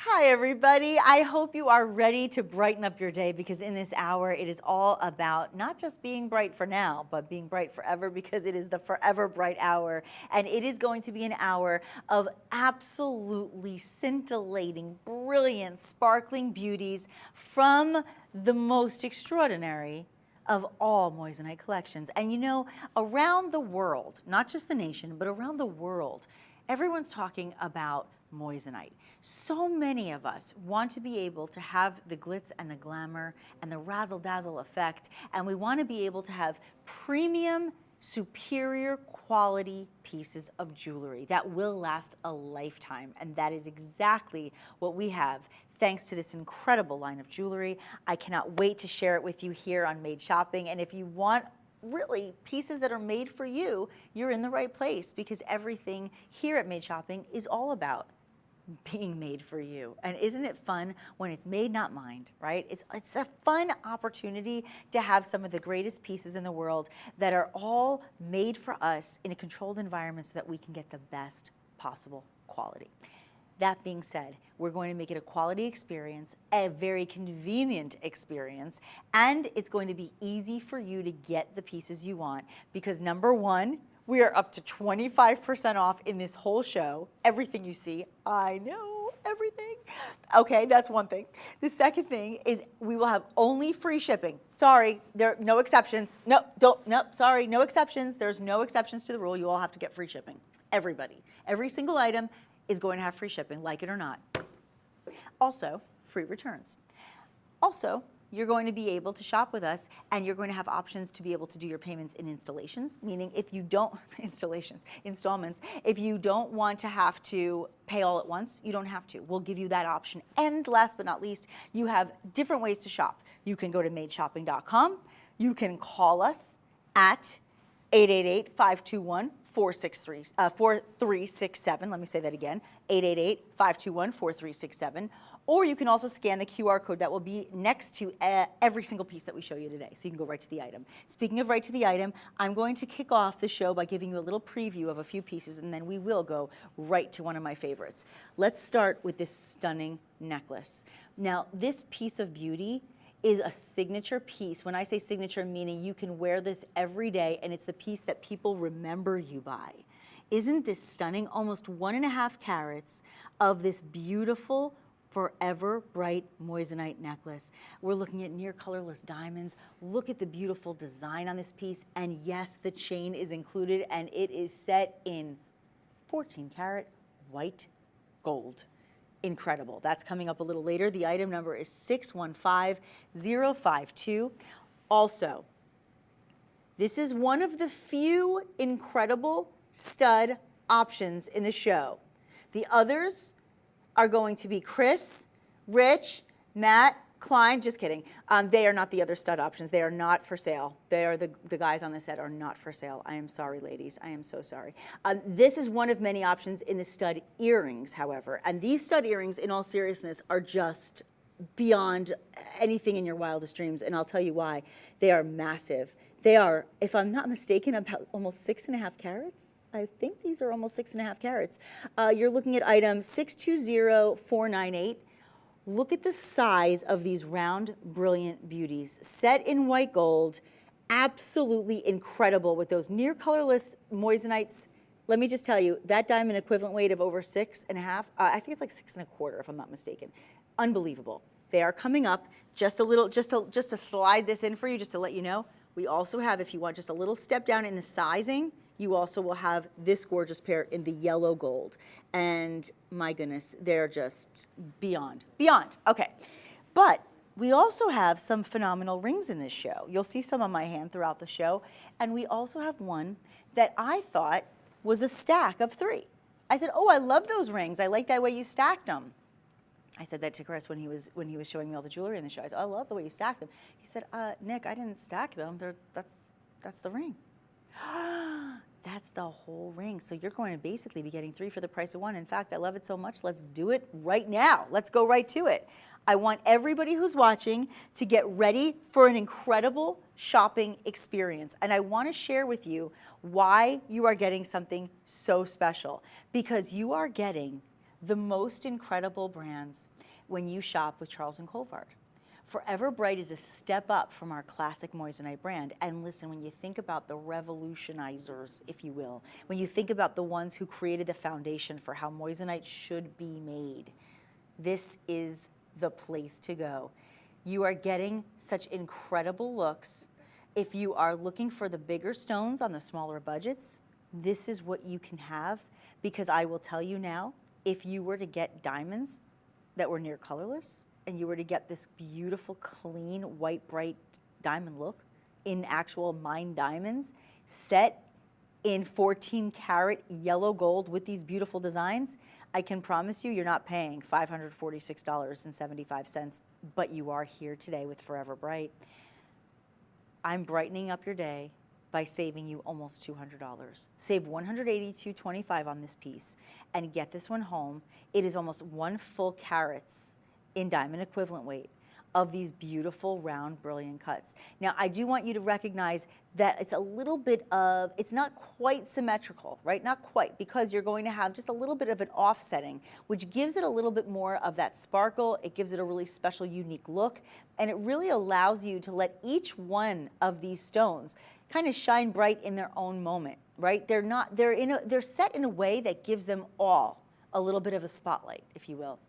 Hi, everybody. I hope you are ready to brighten up your day because in this hour, it is all about not just being bright for now, but being bright forever because it is the forever bright hour. And it is going to be an hour of absolutely scintillating, brilliant, sparkling beauties from the most extraordinary of all moissanite collections. And you know, around the world, not just the nation, but around the world, everyone's talking about moissanite. So many of us want to be able to have the glitz and the glamour and the razzle-dazzle effect, and we want to be able to have premium, superior quality pieces of jewelry that will last a lifetime, and that is exactly what we have thanks to this incredible line of jewelry. I cannot wait to share it with you here on Made Shopping, and if you want really pieces that are made for you, you're in the right place because everything here at Made Shopping is all about being made for you. And isn't it fun when it's made, not mined, right? It's a fun opportunity to have some of the greatest pieces in the world that are all made for us in a controlled environment so that we can get the best possible quality. That being said, we're going to make it a quality experience, a very convenient experience, and it's going to be easy for you to get the pieces you want because number one, we are up to 25% off in this whole show. Everything you see, I know, everything. Okay, that's one thing. The second thing is we will have only free shipping. Sorry, there are no exceptions. No, sorry, no exceptions. There's no exceptions to the rule. You all have to get free shipping. Everybody. Every single item is going to have free shipping, like it or not. Also, free returns. Also, you're going to be able to shop with us and you're going to have options to be able to do your payments in installations, meaning if you don't, installments, if you don't want to have to pay all at once, you don't have to. We'll give you that option. And last but not least, you have different ways to shop. You can go to madeshopping.com. You can call us at 888-521-4367. Let me say that again, 888-521-4367. Or you can also scan the QR code that will be next to every single piece that we show you today. So you can go right to the item. Speaking of right to the item, I'm going to kick off the show by giving you a little preview of a few pieces, and then we will go right to one of my favorites. Let's start with this stunning necklace. Now, this piece of beauty is a signature piece. When I say signature, meaning you can wear this every day, and it's the piece that people remember you by. Isn't this stunning? Almost 1.5 carats of this beautiful, forever bright moissanite necklace. We're looking at near colorless diamonds. Look at the beautiful design on this piece. And yes, the chain is included and it is set in 14 karat white gold. Incredible. That's coming up a little later. The item number is 615052. Also, this is one of the few incredible stud options in the show. The others are going to be Chris, Rich, Matt, Klein, just kidding. They are not the other stud options. They are not for sale. They are the guys on the set are not for sale. I am sorry, ladies. I am so sorry. This is one of many options in the stud earrings, however. And these stud earrings, in all seriousness, are just beyond anything in your wildest dreams. And I'll tell you why. They are massive. They are, if I'm not mistaken, about almost 6.5 carats. I think these are almost 6.5 carats. You're looking at item 620498. Look at the size of these round, brilliant beauties. Set in white gold, absolutely incredible with those near colorless moissanites. Let me just tell you, that diamond equivalent weight of over 6.5, I think it's like 6.25 if I'm not mistaken. Unbelievable. They are coming up. Just a little, just to slide this in for you, just to let you know. We also have, if you want just a little step down in the sizing, you also will have this gorgeous pair in the yellow gold. And my goodness, they're just beyond. Okay. But we also have some phenomenal rings in this show. You'll see some on my hand throughout the show. And we also have one that I thought was a stack of 3. I said, oh, I love those rings. I like that way you stacked them. I said that to Chris when he was showing me all the jewelry in the show. I said, I love the way you stacked them. He said, Nick, I didn't stack them. That's the ring. That's the whole ring. So you're going to basically be getting 3 for the price of 1. In fact, I love it so much, let's do it right now. Let's go right to it. I want everybody who's watching to get ready for an incredible shopping experience. And I want to share with you why you are getting something so special. Because you are getting the most incredible brands when you shop with Charles & Colvard. Forever Bright is a step up from our classic moissanite brand. And listen, when you think about the revolutionizers, if you will, when you think about the ones who created the foundation for how moissanite should be made, this is the place to go. You are getting such incredible looks. If you are looking for the bigger stones on the smaller budgets, this is what you can have, because I will tell you now, if you were to get diamonds that were near colorless, and you were to get this beautiful, clean, white, bright diamond look in actual mined diamonds, set in 14 karat yellow gold with these beautiful designs, I can promise you you're not paying $546.75, but you are here today with Forever Bright. I'm brightening up your day by saving you almost $200. Save $182.25 on this piece and get this one home. It is almost 1 full carat's in diamond equivalent weight of these beautiful round brilliant cuts. Now I do want you to recognize that it's a little bit of, it's not quite symmetrical, right? Not quite, because you're going to have just a little bit of an offsetting, which gives it a little bit more of that sparkle. It gives it a really special, unique look, and it really allows you to let each one of these stones kind of shine bright in their own moment, right? They're set in a way that gives them all a little bit of a spotlight, if you will.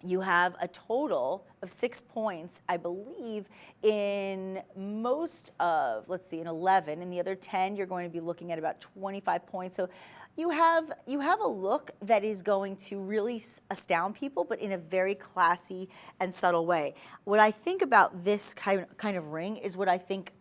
You have a total of 6 points, I believe, in most of, let's see, in 11. In the other 10, you're going to be looking at about 25 points. So you have a look that is going to really astound people, but in a very classy and subtle way. What I think about this kind of ring is what I think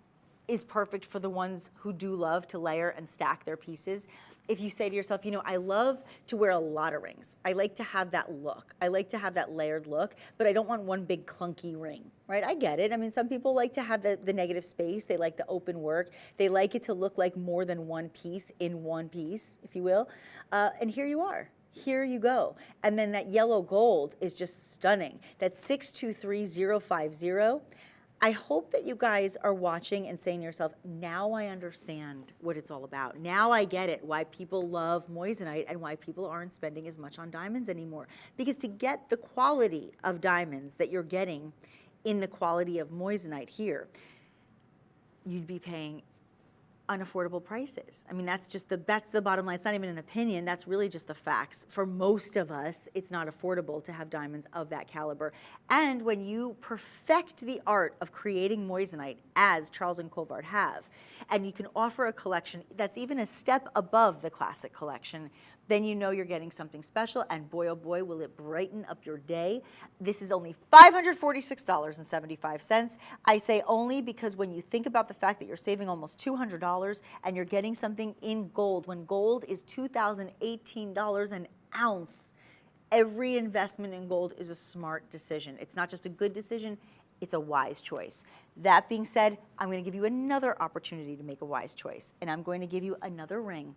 is perfect for the ones who do love to layer and stack their pieces. If you say to yourself, you know, I love to wear a lot of rings. I like to have that look. I like to have that layered look, but I don't want one big clunky ring, right? I get it. I mean, some people like to have the negative space. They like the open work. They like it to look like more than one piece in one piece, if you will. And here you are. Here you go. And then that yellow gold is just stunning. That's 623050. I hope that you guys are watching and saying to yourself, now I understand what it's all about. Now I get it, why people love moissanite and why people aren't spending as much on diamonds anymore. Because to get the quality of diamonds that you're getting in the quality of moissanite here, you'd be paying unaffordable prices. I mean, that's the bottom line. It's not even an opinion. That's really just the facts. For most of us, it's not affordable to have diamonds of that caliber. And when you perfect the art of creating moissanite, as Charles and Colvard have, and you can offer a collection that's even a step above the classic collection, then you know you're getting something special, and boy, oh boy, will it brighten up your day. This is only $546.75. I say only because when you think about the fact that you're saving almost $200 and you're getting something in gold, when gold is $2,018 an ounce, every investment in gold is a smart decision. It's not just a good decision, it's a wise choice. That being said, I'm going to give you another opportunity to make a wise choice, and I'm going to give you another ring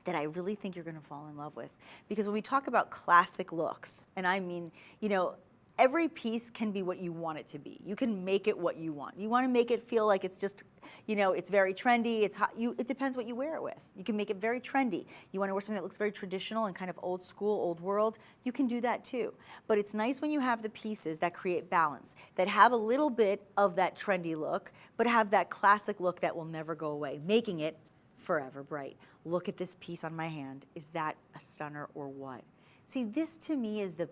that I really think you're going to fall in love with. Because when we talk about classic looks, and I mean, you know, every piece can be what you want it to be. You can make it what you want. You want to make it feel like it's just, you know, it's very trendy, it's hot. It depends what you wear it with. You can make it very trendy. You want to wear something that looks very traditional and kind of old school, old world, you can do that too. But it's nice when you have the pieces that create balance, that have a little bit of that trendy look, but have that classic look that will never go away, making it forever bright. Look at this piece on my hand. Is that a stunner or what? See, this to me is the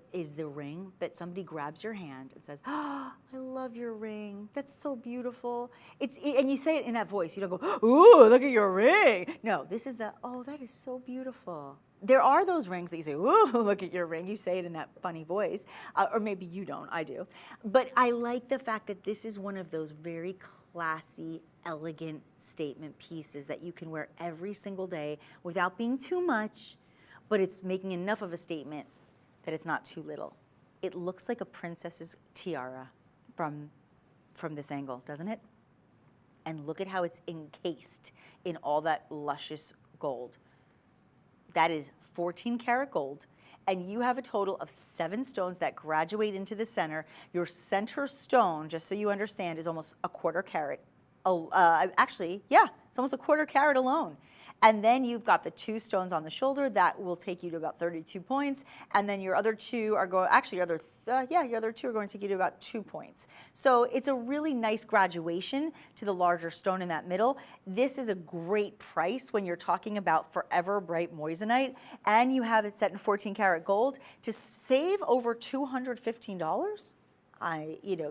ring that somebody grabs your hand and says, "Oh, I love your ring. That's so beautiful." And you say it in that voice. You don't go, "Ooh, look at your ring." No, this is "Oh, that is so beautiful." There are those rings that you say, "Ooh, look at your ring." You say it in that funny voice, or maybe you don't. I do. But I like the fact that this is one of those very classy, elegant statement pieces that you can wear every single day without being too much, but it's making enough of a statement that it's not too little. It looks like a princess's tiara from this angle, doesn't it? And look at how it's encased in all that luscious gold. That is 14 karat gold, and you have a total of 7 stones that graduate into the center. Your center stone, just so you understand, is almost a 1/4 carat. Actually, yeah, it's almost a 1/4 carat alone. And then you've got the 2 stones on the shoulder that will take you to about 32 points. And then your other 2 are going, actually your other 2 are going to take you to about 2 points. So it's a really nice graduation to the larger stone in that middle. This is a great price when you're talking about forever bright moissanite, and you have it set in 14 karat gold. To save over $215,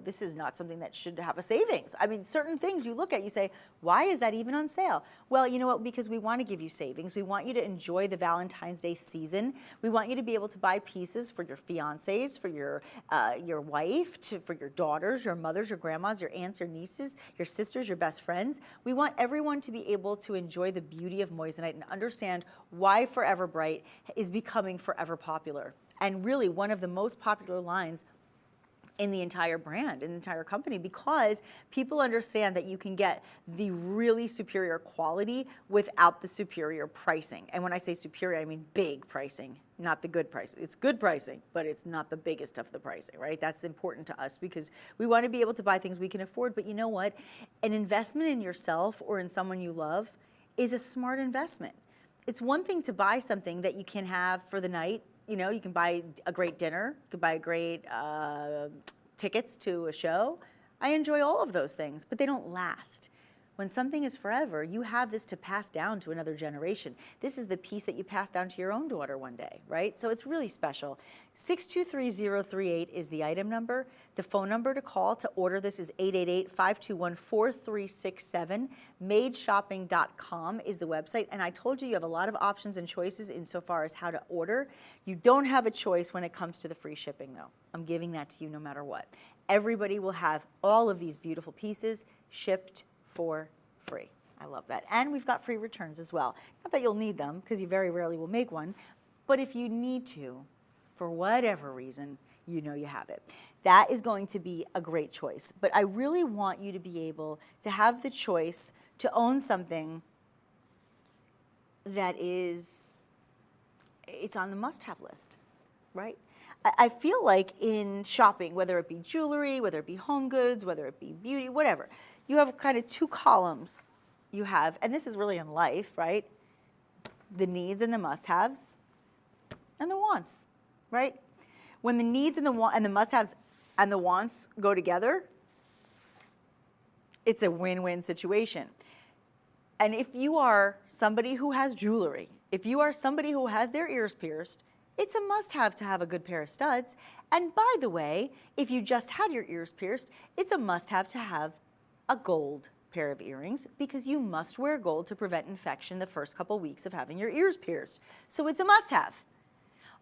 this is not something that should have a savings. I mean, certain things you look at, you say, why is that even on sale? Well, you know what, because we want to give you savings. We want you to enjoy the Valentine's Day season. We want you to be able to buy pieces for your fiancés, for your wife, for your daughters, your mothers, your grandmas, your aunts, your nieces, your sisters, your best friends. We want everyone to be able to enjoy the beauty of moissanite and understand why Forever Bright is becoming forever popular. And really one of the most popular lines in the entire brand, in the entire company, because people understand that you can get the really superior quality without the superior pricing. And when I say superior, I mean big pricing, not the good price. It's good pricing, but it's not the biggest of the pricing, right? That's important to us because we want to be able to buy things we can afford. But you know what? An investment in yourself or in someone you love is a smart investment. It's one thing to buy something that you can have for the night. You know, you can buy a great dinner, you can buy a great tickets to a show. I enjoy all of those things, but they don't last. When something is forever, you have this to pass down to another generation. This is the piece that you pass down to your own daughter one day, right? So it's really special. 623038 is the item number. The phone number to call to order this is 888-521-4367. Madeshopping.com is the website. And I told you have a lot of options and choices insofar as how to order. You don't have a choice when it comes to the free shipping, though. I'm giving that to you no matter what. Everybody will have all of these beautiful pieces shipped for free. I love that. And we've got free returns as well. Not that you'll need them, because you very rarely will make one, but if you need to, for whatever reason, you know you have it. That is going to be a great choice. But I really want you to be able to have the choice to own something that is, it's on the must-have list, right? I feel like in shopping, whether it be jewelry, whether it be home goods, whether it be beauty, whatever, you have kind of 2 columns you have, and this is really in life, right? The needs and the must-haves and the wants, right? When the needs and the must-haves and the wants go together, it's a win-win situation. And if you are somebody who has jewelry, if you are somebody who has their ears pierced, it's a must-have to have a good pair of studs. And by the way, if you just had your ears pierced, it's a must-have to have a gold pair of earrings because you must wear gold to prevent infection the first couple weeks of having your ears pierced. So it's a must-have.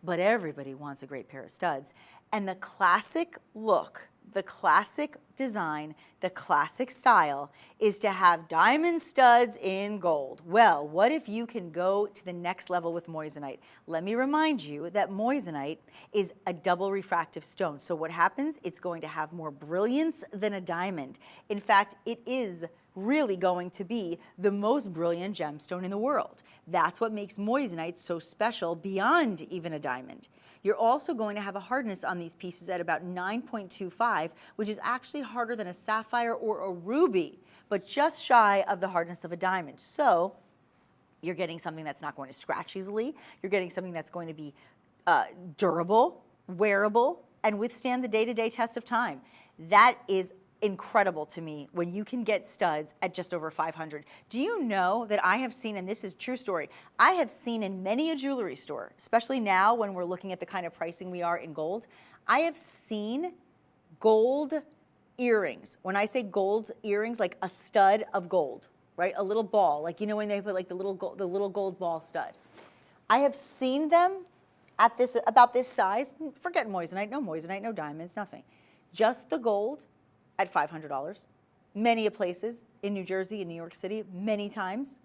But everybody wants a great pair of studs. And the classic look, the classic design, the classic style is to have diamond studs in gold. Well, what if you can go to the next level with moissanite? Let me remind you that moissanite is a double refractive stone. So what happens? It's going to have more brilliance than a diamond. In fact, it is really going to be the most brilliant gemstone in the world. That's what makes moissanite so special beyond even a diamond. You're also going to have a hardness on these pieces at about 9.25, which is actually harder than a sapphire or a ruby, but just shy of the hardness of a diamond. So you're getting something that's not going to scratch easily. You're getting something that's going to be durable, wearable, and withstand the day-to-day test of time. That is incredible to me when you can get studs at just over $500. Do you know that I have seen, and this is true story, I have seen in many a jewelry store, especially now when we're looking at the kind of pricing we are in gold, I have seen gold earrings. When I say gold earrings, like a stud of gold, right? A little ball, like you know when they put like the little gold ball stud. I have seen them at this, about this size, forget moissanite, no diamonds, nothing. Just the gold at $500, many places in New Jersey and New York City, many times.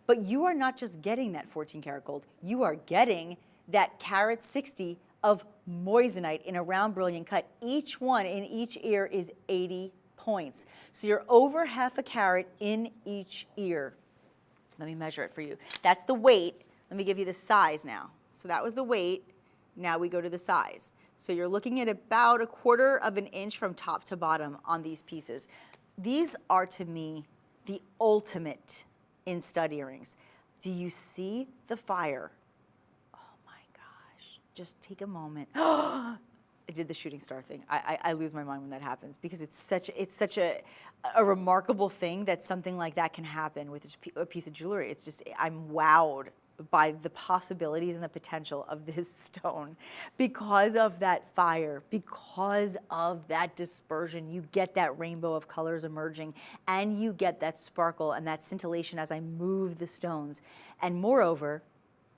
But you are not just getting that 14 karat gold, you are getting that carat 60 of moissanite in a round brilliant cut. Each one in each ear is 80 points. So you're over half a carat in each ear. Let me measure it for you. That's the weight. Let me give you the size now. So that was the weight. Now we go to the size. So you're looking at about 1/4 of an inch from top to bottom on these pieces. These are, to me, the ultimate in stud earrings. Do you see the fire? Oh my gosh, just take a moment. I did the shooting star thing. I lose my mind when that happens because it's such a remarkable thing that something like that can happen with a piece of jewelry. It's just, I'm wowed by the possibilities and the potential of this stone because of that fire, because of that dispersion. You get that rainbow of colors emerging, and you get that sparkle and that scintillation as I move the stones. And moreover,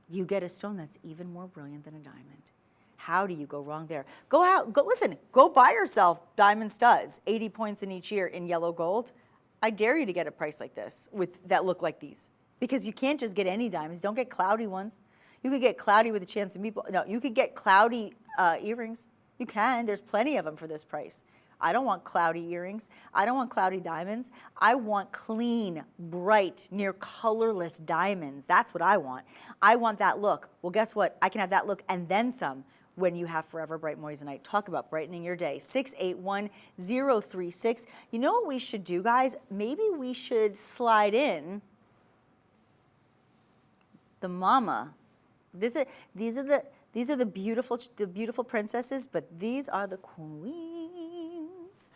you get a stone that's even more brilliant than a diamond. How do you go wrong there? Go out, go buy yourself diamond studs, 80 points in each ear in yellow gold. I dare you to get a price like this that look like these. Because you can't just get any diamonds. Don't get cloudy ones. You could get cloudy with a chance of meatball. No, you could get cloudy earrings. You can. There's plenty of them for this price. I don't want cloudy earrings. I don't want cloudy diamonds. I want clean, bright, near colorless diamonds. That's what I want. I want that look. Well, guess what? I can have that look and then some when you have Forever Bright Moissanite. Talk about brightening your day. 681-036. You know what we should do, guys? Maybe we should slide in the mama. These are the beautiful princesses, but these are the queens.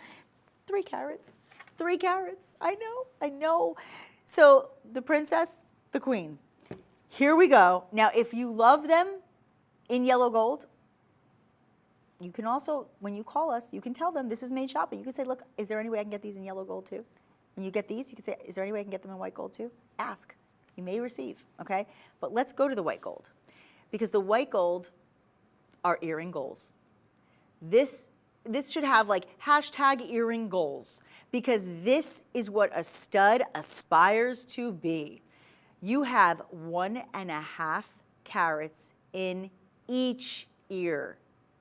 3 carats. 3 carats. I know. So the princess, the queen. Here we go. Now, if you love them in yellow gold, you can also, when you call us, you can tell them this is made shopping. You can say, look, is there any way I can get these in yellow gold too? When you get these, you can say, is there any way I can get them in white gold too? Ask. You may receive, okay? But let's go to the white gold, because the white gold are earring goals. This should have like #earring goals, because this is what a stud aspires to be. You have 1.5 carats in each ear,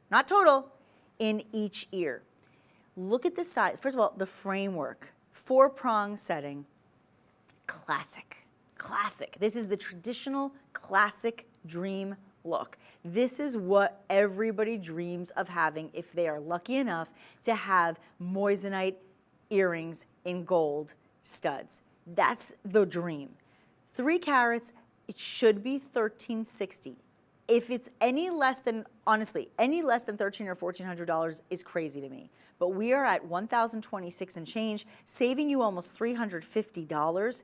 not total, in each ear. Look at the size. First of all, the framework, 4-prong setting, classic. Classic. This is the traditional classic dream look. This is what everybody dreams of having if they are lucky enough to have moissanite earrings in gold studs. That's the dream. 3 carats, it should be $1,360. If it's any less than, honestly, any less than $1,300 or $1,400 is crazy to me. But we are at $1,026 and change, saving you almost $350.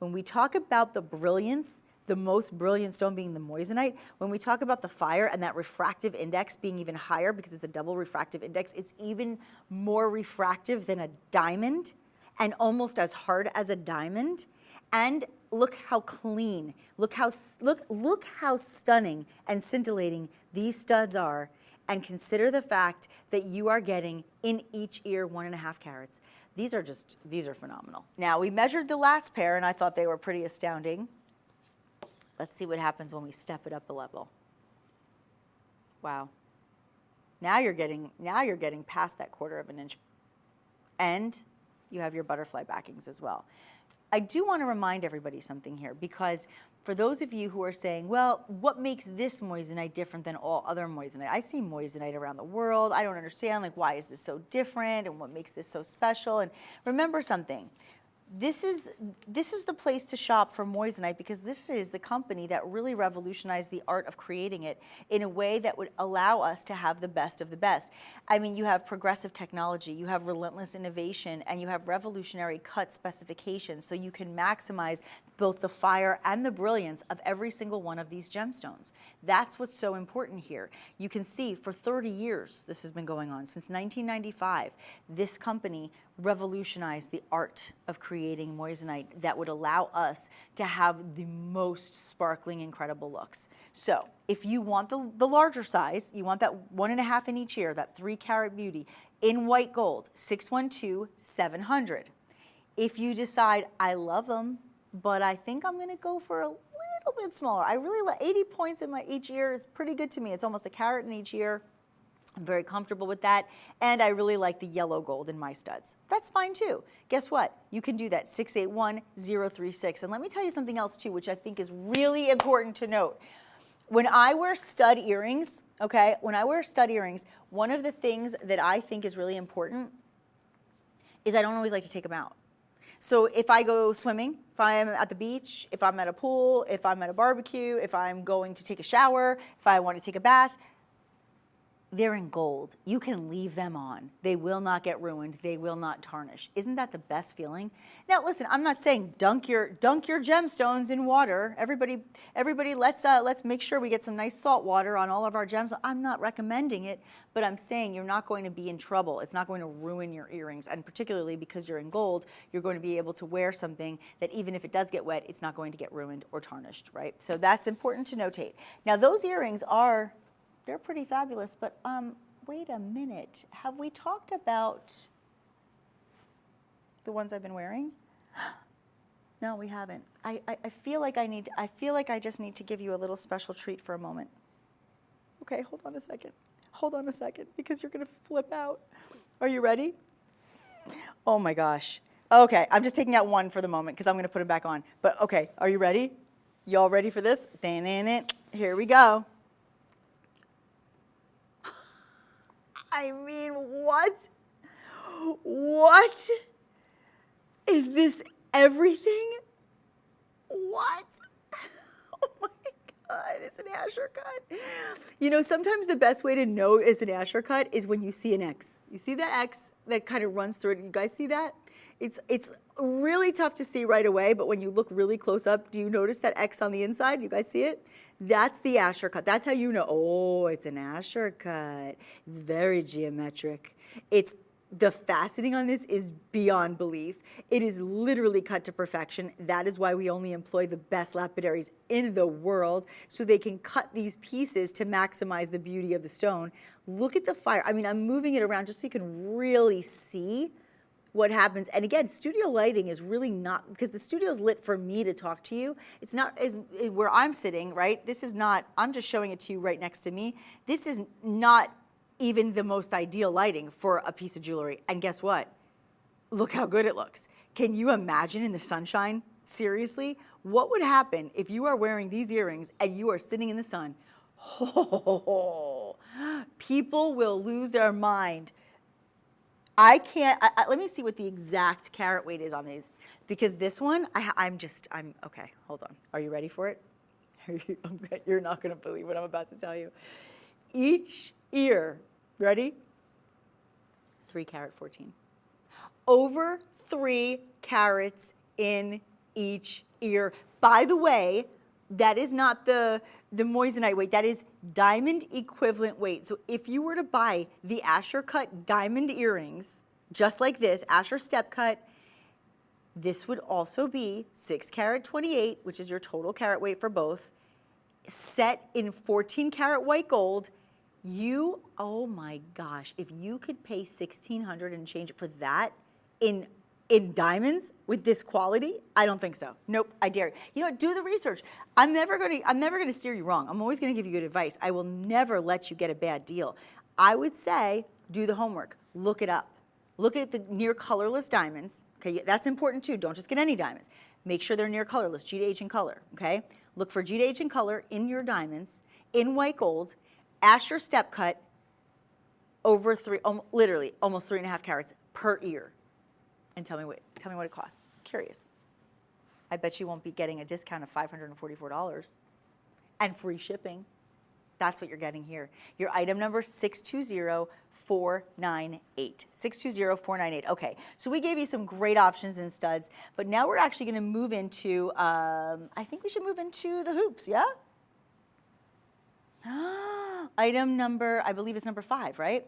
When we talk about the brilliance, the most brilliant stone being the moissanite, when we talk about the fire and that refractive index being even higher because it's a double refractive index, it's even more refractive than a diamond and almost as hard as a diamond. And look how clean, look how stunning and scintillating these studs are, and consider the fact that you are getting in each ear 1.5 carats. These are phenomenal. Now, we measured the last pair, and I thought they were pretty astounding. Let's see what happens when we step it up a level. Wow. Now you're getting past that 1/4 inch. And you have your butterfly backings as well. I do want to remind everybody something here, because for those of you who are saying, well, what makes this moissanite different than all other moissanite? I see moissanite around the world. I don't understand, like, why is this so different and what makes this so special? And remember something. This is the place to shop for moissanite, because this is the company that really revolutionized the art of creating it in a way that would allow us to have the best of the best. I mean, you have progressive technology, you have relentless innovation, and you have revolutionary cut specifications, so you can maximize both the fire and the brilliance of every single one of these gemstones. That's what's so important here. You can see for 30 years this has been going on. Since 1995, this company revolutionized the art of creating moissanite that would allow us to have the most sparkling, incredible looks. So if you want the larger size, you want that 1.5 in each ear, that 3-carat beauty in white gold, 612-700. If you decide, I love them, but I think I'm gonna go for a little bit smaller. I really like 80 points in each ear is pretty good to me. It's almost a carat in each ear. I'm very comfortable with that, and I really like the yellow gold in my studs. That's fine too. Guess what? You can do that, 681-036. And let me tell you something else too, which I think is really important to note. When I wear stud earrings, okay, one of the things that I think is really important is I don't always like to take them out. So if I go swimming, if I'm at the beach, if I'm at a pool, if I'm at a barbecue, if I'm going to take a shower, if I want to take a bath, they're in gold. You can leave them on. They will not get ruined. They will not tarnish. Isn't that the best feeling? Now, listen, I'm not saying dunk your gemstones in water. Everybody, let's make sure we get some nice salt water on all of our gems. I'm not recommending it, but I'm saying you're not going to be in trouble. It's not going to ruin your earrings, and particularly because you're in gold, you're going to be able to wear something that even if it does get wet, it's not going to get ruined or tarnished, right? So that's important to notate. Now, those earrings they're pretty fabulous, but wait a minute. Have we talked about the ones I've been wearing? No, we haven't. I feel like I just need to give you a little special treat for a moment. Okay, hold on a second. Hold on a second, because you're gonna flip out. Are you ready? Oh my gosh. Okay, I'm just taking out one for the moment because I'm gonna put it back on. But okay, are you ready? Y'all ready for this? Here we go. I mean, what? What? Is this everything? What? Oh my God, it's an Asher cut. You know, sometimes the best way to know it's an Asher cut is when you see an X. You see that X that kind of runs through it? You guys see that? It's really tough to see right away, but when you look really close up, do you notice that X on the inside? You guys see it? That's the Asher cut. That's how you know, oh, it's an Asher cut. It's very geometric. The faceting on this is beyond belief. It is literally cut to perfection. That is why we only employ the best lapidaries in the world, so they can cut these pieces to maximize the beauty of the stone. Look at the fire. I mean, I'm moving it around just so you can really see what happens. And again, studio lighting is really not, because the studio's lit for me to talk to you. It's not as where I'm sitting, right? This is not, I'm just showing it to you right next to me. This is not even the most ideal lighting for a piece of jewelry. And guess what? Look how good it looks. Can you imagine in the sunshine? Seriously? What would happen if you are wearing these earrings and you are sitting in the sun? Oh, people will lose their mind. I can't, let me see what the exact carat weight is on these, because this one, I'm okay, hold on. Are you ready for it? You're not gonna believe what I'm about to tell you. Each ear, ready? 3 carat 14. Over 3 carats in each ear. By the way, that is not the moissanite weight, that is diamond equivalent weight. So if you were to buy the Asher cut diamond earrings, just like this, Asher step cut, this would also be 6 carat 28, which is your total carat weight for both, set in 14 carat white gold. Oh my gosh, if you could pay $1,600 and change it for that in diamonds with this quality, I don't think so. Nope, I dare you. You know what, do the research. I'm never gonna steer you wrong. I'm always gonna give you good advice. I will never let you get a bad deal. I would say, do the homework, look it up. Look at the near colorless diamonds, okay? That's important too, don't just get any diamonds. Make sure they're near colorless, G to H in color, okay? Look for G to H in color in your diamonds, in white gold, Asher step cut, over literally almost 3.5 carats per ear. And tell me what it costs. Curious. I bet you won't be getting a discount of $544 and free shipping. That's what you're getting here. Your item number 620498. 620498. Okay, so we gave you some great options in studs, but now we're actually going to move into, I think we should move into the hoops, yeah? Item number, I believe it's number 5, right?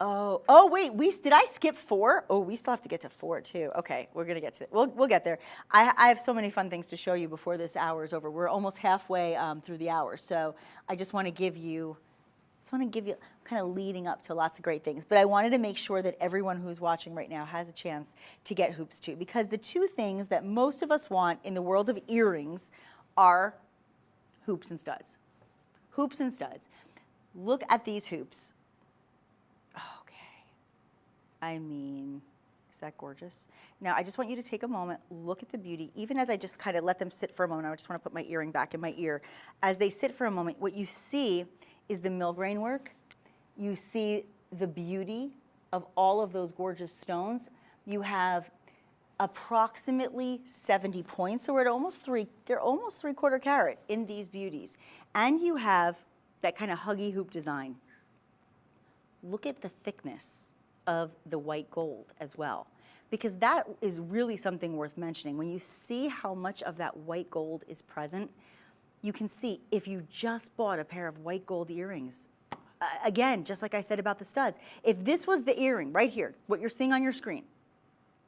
Oh wait, did I skip 4? Oh, we still have to get to 4 too. Okay, we're gonna get to it. We'll get there. I have so many fun things to show you before this hour is over. We're almost halfway through the hour, so I just want to give you kind of leading up to lots of great things. But I wanted to make sure that everyone who's watching right now has a chance to get hoops too, because the two things that most of us want in the world of earrings are hoops and studs. Hoops and studs. Look at these hoops. Okay. I mean, is that gorgeous? Now, I just want you to take a moment, look at the beauty. Even as I just kind of let them sit for a moment, I just want to put my earring back in my ear. As they sit for a moment, what you see is the millgrain work. You see the beauty of all of those gorgeous stones. You have approximately 70 points. So we're at they're almost 3/4 carat in these beauties. And you have that kind of huggy hoop design. Look at the thickness of the white gold as well, because that is really something worth mentioning. When you see how much of that white gold is present, you can see if you just bought a pair of white gold earrings, again, just like I said about the studs, if this was the earring right here, what you're seeing on your screen,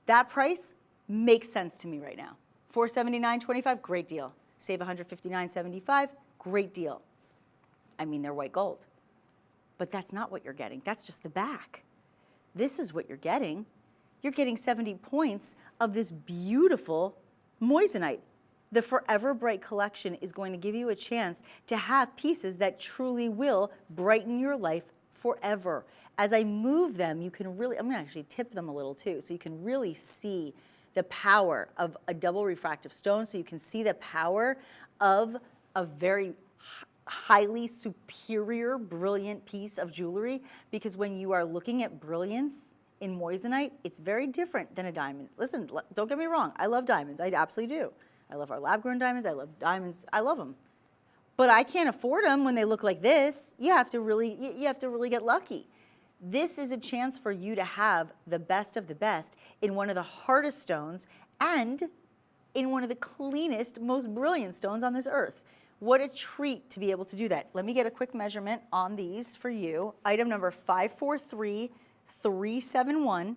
that price makes sense to me right now. $479.25, great deal. Save $159.75, great deal. I mean, they're white gold. But that's not what you're getting. That's just the back. This is what you're getting. You're getting 70 points of this beautiful moissanite. The Forever Bright collection is going to give you a chance to have pieces that truly will brighten your life forever. As I move them, you can really, I'm going to actually tip them a little too, so you can really see the power of a double refractive stone, so you can see the power of a very highly superior, brilliant piece of jewelry, because when you are looking at brilliance in moissanite, it's very different than a diamond. Listen, don't get me wrong, I love diamonds, I absolutely do. I love our lab-grown diamonds, I love diamonds, I love them. But I can't afford them when they look like this. You have to really get lucky. This is a chance for you to have the best of the best in one of the hardest stones and in one of the cleanest, most brilliant stones on this earth. What a treat to be able to do that. Let me get a quick measurement on these for you. Item number 543371.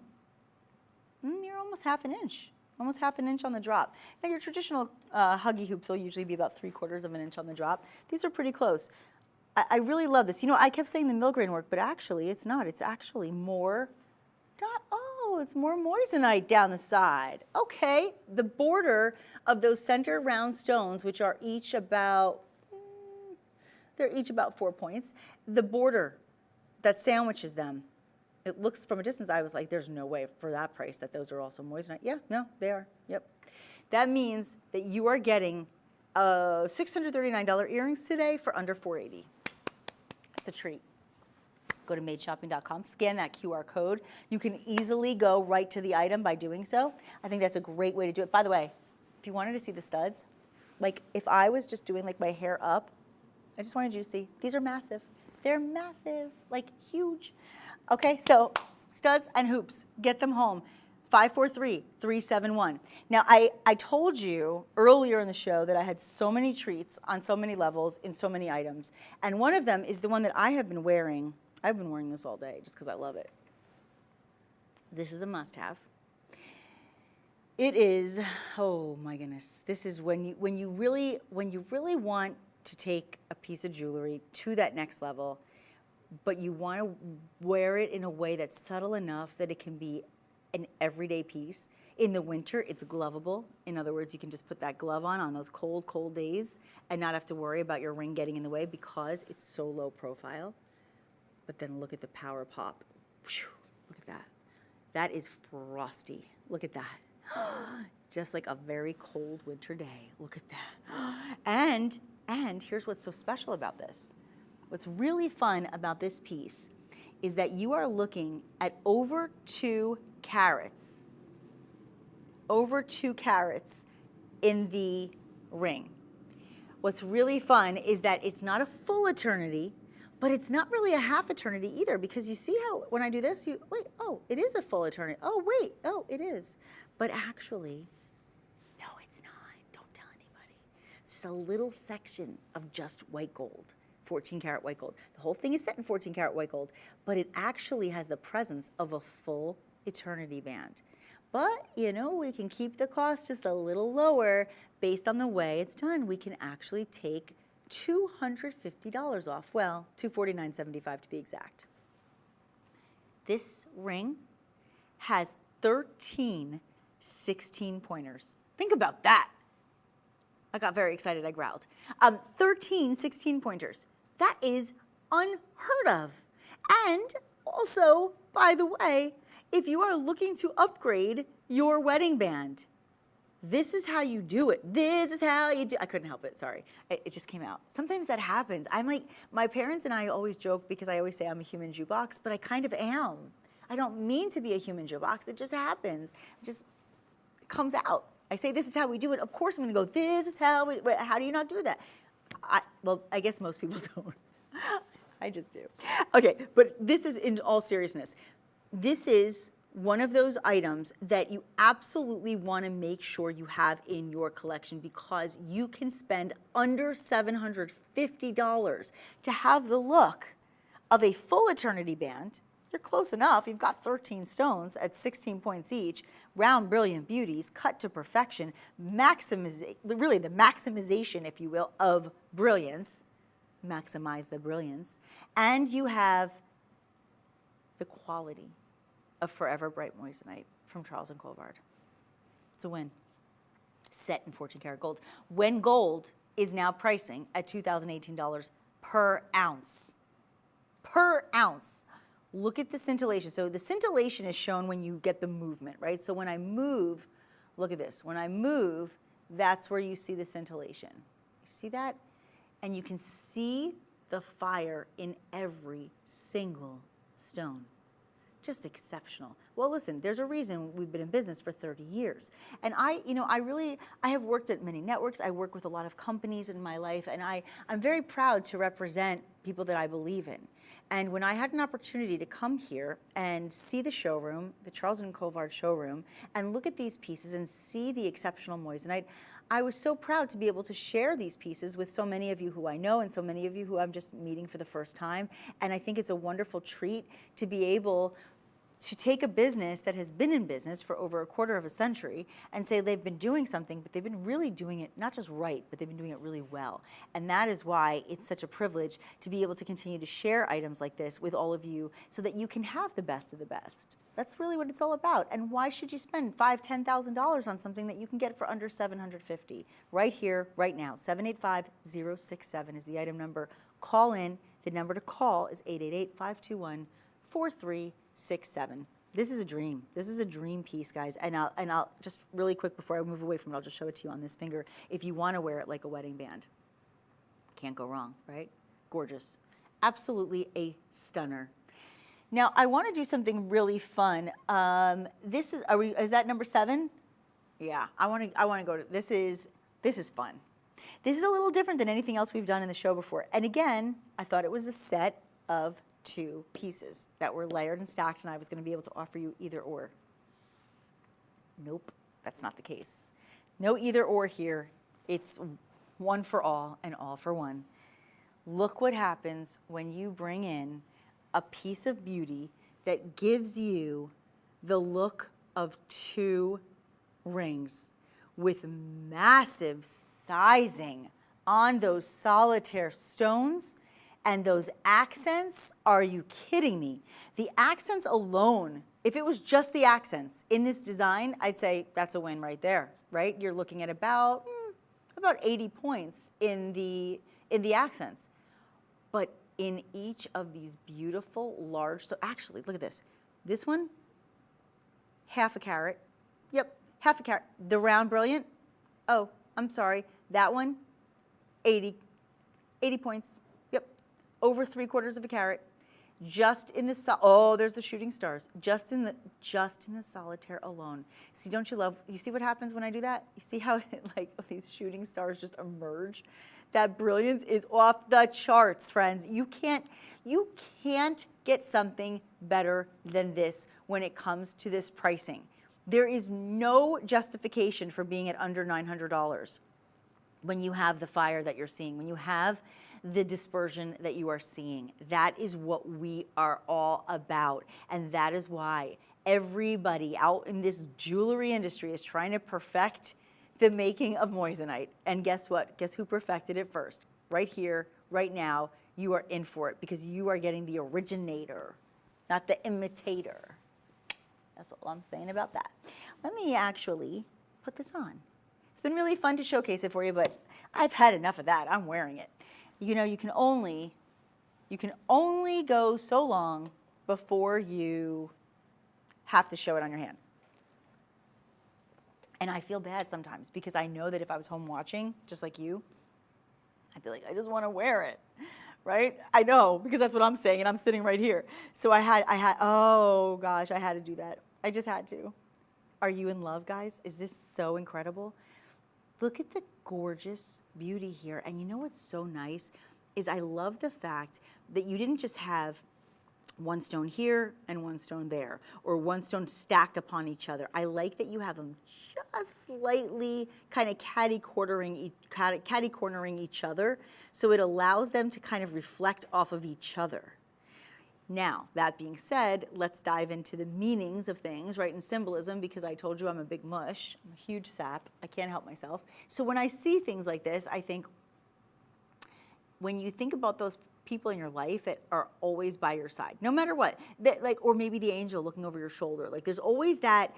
You're almost half an inch. Almost half an inch on the drop. Now your traditional huggy hoops will usually be about 3/4 of an inch on the drop. These are pretty close. I really love this. You know, I kept saying the mill-grain work, but actually it's not. It's actually more, it's more moissanite down the side. Okay, the border of those center round stones, which are each about, they're each about 4 points. The border that sandwiches them, it looks from a distance, I was like, there's no way for that price that those are also moissanite. Yeah, no, they are, yep. That means that you are getting $639 earrings today for under $480. That's a treat. Go to madeshopping.com, scan that QR code. You can easily go right to the item by doing so. I think that's a great way to do it. By the way, if you wanted to see the studs, like if I was just doing like my hair up, I just wanted you to see, these are massive. They're massive, like huge. Okay, so studs and hoops, get them home. 543371. Now, I told you earlier in the show that I had so many treats on so many levels in so many items. And one of them is the one that I have been wearing. I've been wearing this all day just because I love it. This is a must-have. It is, oh my goodness. This is when you really want to take a piece of jewelry to that next level, but you want to wear it in a way that's subtle enough that it can be an everyday piece. In the winter, it's glovable. In other words, you can just put that glove on those cold, cold days and not have to worry about your ring getting in the way because it's so low profile. But then look at the power pop. Whew, look at that. That is frosty. Look at that. Just like a very cold winter day. Look at that. And here's what's so special about this. What's really fun about this piece is that you are looking at over 2 carats in the ring. What's really fun is that it's not a full eternity, but it's not really a half eternity either, because you see how when I do this, it is a full eternity. It is. But actually, no, it's not. Don't tell anybody. It's just a little section of just white gold. 14 karat white gold. The whole thing is set in 14 karat white gold, but it actually has the presence of a full eternity band. But, you know, we can keep the cost just a little lower based on the way it's done. We can actually take $250 off. Well, $249.75 to be exact. This ring has 13 16-pointers. Think about that. I got very excited, I growled. 13 16-pointers. That is unheard of. And also, by the way, if you are looking to upgrade your wedding band, this is how you do it. This is how you do. I couldn't help it, sorry. It just came out. Sometimes that happens. I'm like, my parents and I always joke because I always say I'm a human jukebox, but I kind of am. I don't mean to be a human jukebox. It just happens. It comes out. I say, this is how we do it. Of course I'm gonna go, this is how we, how do you not do that? Well, I guess most people don't. I just do. Okay, but this is, in all seriousness, this is one of those items that you absolutely want to make sure you have in your collection, because you can spend under $750 to have the look of a full eternity band. You're close enough. You've got 13 stones at 16 points each, round, brilliant beauties, cut to perfection, really the maximization, if you will, of brilliance. Maximize the brilliance. And you have the quality of Forever Bright Moissanite from Charles Colvard. It's a win. Set in 14 karat gold. When gold is now pricing at $2,018 per ounce. Per ounce. Look at the scintillation. So the scintillation is shown when you get the movement, right? So when I move, look at this. When I move, that's where you see the scintillation. You see that? And you can see the fire in every single stone. Just exceptional. Well, listen, there's a reason we've been in business for 30 years. And I have worked at many networks. I work with a lot of companies in my life, and I'm very proud to represent people that I believe in. And when I had an opportunity to come here and see the showroom, the Charles Colvard showroom, and look at these pieces and see the exceptional moissanite, I was so proud to be able to share these pieces with so many of you who I know and so many of you who I'm just meeting for the first time. And I think it's a wonderful treat to be able to take a business that has been in business for over a quarter of a century and say they've been doing something, but they've been really doing it not just right, but they've been doing it really well. And that is why it's such a privilege to be able to continue to share items like this with all of you so that you can have the best of the best. That's really what it's all about. And why should you spend $5,000, $10,000 on something that you can get for under $750? Right here, right now. 785-067 is the item number. Call in. The number to call is 888-521-4367. This is a dream. This is a dream piece, guys. And I'll just really quick before I move away from it, I'll just show it to you on this finger. If you want to wear it like a wedding band, can't go wrong, right? Gorgeous. Absolutely a stunner. Now I want to do something really fun. This is is that number 7? Yeah, I want to go to this is fun. This is a little different than anything else we've done in the show before. And again, I thought it was a set of 2 pieces that were layered and stacked, and I was going to be able to offer you either or. Nope, that's not the case. No either or here. It's one for all and all for one. Look what happens when you bring in a piece of beauty that gives you the look of 2 rings with massive sizing on those solitaire stones. And those accents, are you kidding me? The accents alone, if it was just the accents in this design, I'd say that's a win right there, right? You're looking at about 80 points in the accents. But in each of these beautiful large, actually, look at this. This one, half a carat. Yep, half a carat. The round brilliant, oh, I'm sorry. That one, 80 points. Over 3/4 of a carat, just in the there's the shooting stars, just in the solitaire alone. See, don't you love? You see what happens when I do that? You see how like these shooting stars just emerge? That brilliance is off the charts, friends. You can't get something better than this when it comes to this pricing. There is no justification for being at under $900 when you have the fire that you're seeing, when you have the dispersion that you are seeing. That is what we are all about. And that is why everybody out in this jewelry industry is trying to perfect the making of moissanite. And guess what? Guess who perfected it first? Right here, right now, you are in for it because you are getting the originator, not the imitator. That's all I'm saying about that. Let me actually put this on. It's been really fun to showcase it for you, but I've had enough of that. I'm wearing it. You know, you can only go so long before you have to show it on your hand. And I feel bad sometimes because I know that if I was home watching, just like you, I'd be like, I just want to wear it, right? I know, because that's what I'm saying, and I'm sitting right here. So I had, oh gosh, I had to do that. I just had to. Are you in love, guys? Is this so incredible? Look at the gorgeous beauty here. And you know what's so nice is I love the fact that you didn't just have one stone here and one stone there, or one stone stacked upon each other. I like that you have them just slightly kind of catty-cornering each other, so it allows them to kind of reflect off of each other. Now, that being said, let's dive into the meanings of things, right, and symbolism, because I told you I'm a big mush. I'm a huge sap. I can't help myself. So when I see things like this, I think when you think about those people in your life that are always by your side, no matter what, that, like, or maybe the angel looking over your shoulder, like there's always that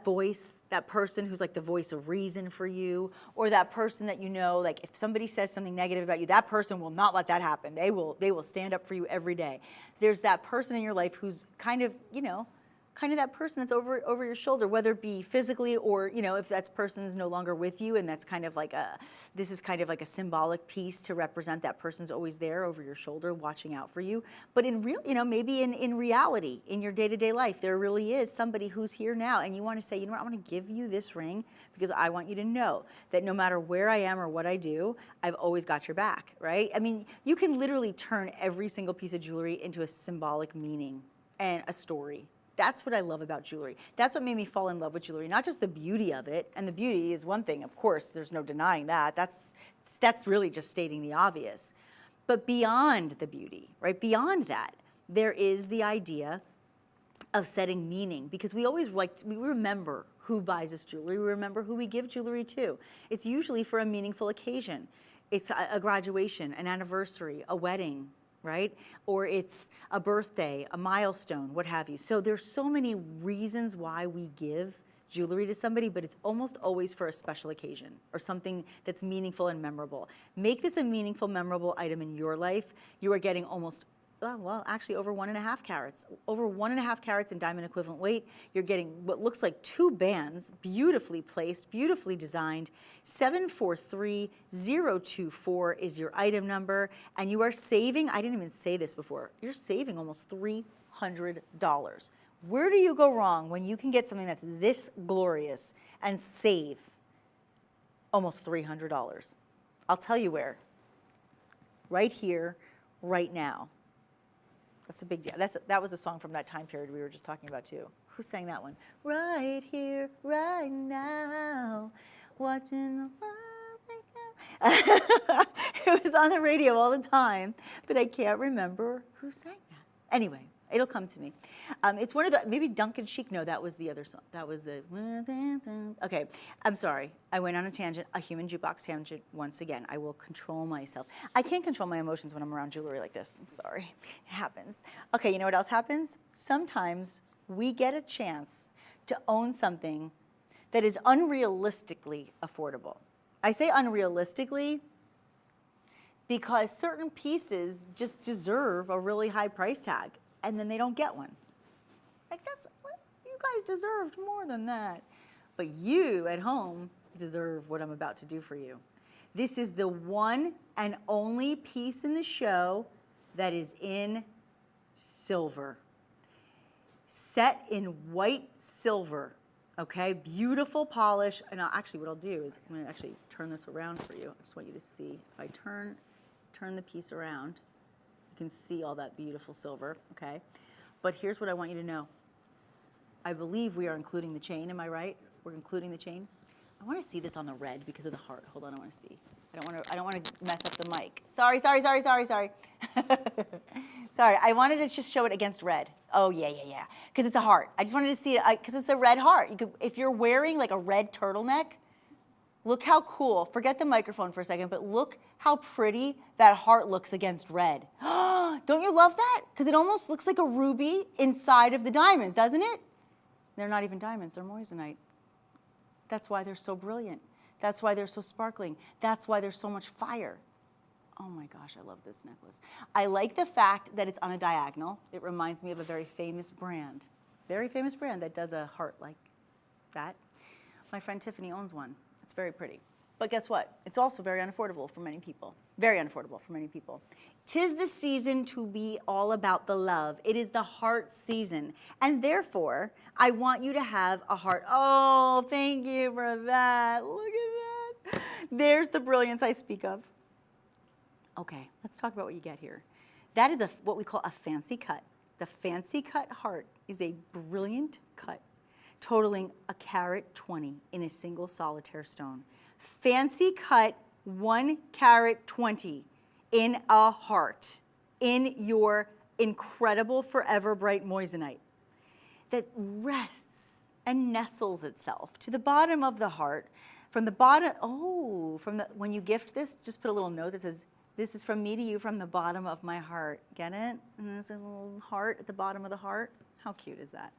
voice, that person who's like the voice of reason for you, or that person that you know, like if somebody says something negative about you, that person will not let that happen. They will stand up for you every day. There's that person in your life who's kind of, you know, kind of that person that's over your shoulder, whether it be physically or, you know, if that person's no longer with you, and that's kind of like this is kind of like a symbolic piece to represent that person's always there over your shoulder watching out for you. But in real, you know, maybe in reality, in your day-to-day life, there really is somebody who's here now, and you want to say, you know what, I'm going to give you this ring because I want you to know that no matter where I am or what I do, I've always got your back, right? I mean, you can literally turn every single piece of jewelry into a symbolic meaning and a story. That's what I love about jewelry. That's what made me fall in love with jewelry, not just the beauty of it. And the beauty is one thing, of course, there's no denying that. That's really just stating the obvious. But beyond the beauty, right, beyond that, there is the idea of setting meaning, because we always we remember who buys us jewelry, we remember who we give jewelry to. It's usually for a meaningful occasion. It's a graduation, an anniversary, a wedding, right? Or it's a birthday, a milestone, what have you. So there's so many reasons why we give jewelry to somebody, but it's almost always for a special occasion or something that's meaningful and memorable. Make this a meaningful, memorable item in your life. You are getting almost, well, actually over 1.5 carats. Over 1.5 carats in diamond equivalent weight. You're getting what looks like 2 bands, beautifully placed, beautifully designed. 743024 is your item number, and you are saving, I didn't even say this before, you're saving almost $300. Where do you go wrong when you can get something that's this glorious and save almost $300? I'll tell you where. Right here, right now. That's a big deal. That was a song from that time period we were just talking about too. Who sang that one? Right here, right now, watching the world wake up. It was on the radio all the time, but I can't remember who sang that. Anyway, it'll come to me. It's one of the, maybe Duncan Sheik, no, that was the other song. That was the, okay, I'm sorry. I went on a tangent, a human jukebox tangent once again. I will control myself. I can't control my emotions when I'm around jewelry like this. I'm sorry, it happens. Okay, you know what else happens? Sometimes we get a chance to own something that is unrealistically affordable. I say unrealistically because certain pieces just deserve a really high price tag, and then they don't get one. Like, that's what you guys deserved more than that. But you at home deserve what I'm about to do for you. This is the one and only piece in the show that is in silver. Set in white silver, okay? Beautiful polish. And actually what I'll do is I'm gonna actually turn this around for you. I just want you to see. If I turn the piece around, you can see all that beautiful silver, okay? But here's what I want you to know. I believe we are including the chain, am I right? We're including the chain. I want to see this on the red because of the heart. Hold on, I want to see. I don't want to mess up the mic. Sorry. Sorry, I wanted to just show it against red. Oh, yeah. Because it's a heart. I just wanted to see it because it's a red heart. You could, if you're wearing like a red turtleneck, look how cool. Forget the microphone for a second, but look how pretty that heart looks against red. Don't you love that? Because it almost looks like a ruby inside of the diamonds, doesn't it? They're not even diamonds, they're moissanite. That's why they're so brilliant. That's why they're so sparkling. That's why there's so much fire. Oh my gosh, I love this necklace. I like the fact that it's on a diagonal. It reminds me of a very famous brand that does a heart like that. My friend Tiffany owns one. It's very pretty. But guess what? It's also very unaffordable for many people. Very unaffordable for many people. 'Tis the season to be all about the love. It is the heart season. And therefore, I want you to have a heart. Oh, thank you for that. Look at that. There's the brilliance I speak of. Okay, let's talk about what you get here. That is what we call a fancy cut. The fancy cut heart is a brilliant cut totaling 1.20 carat in a single solitaire stone. Fancy cut 1.20 carat in a heart in your incredible forever bright moissanite that rests and nestles itself to the bottom of the heart. From the bottom, when you gift this, just put a little note that says, "This is from me to you from the bottom of my heart." Get it? And there's a little heart at the bottom of the heart. How cute is that?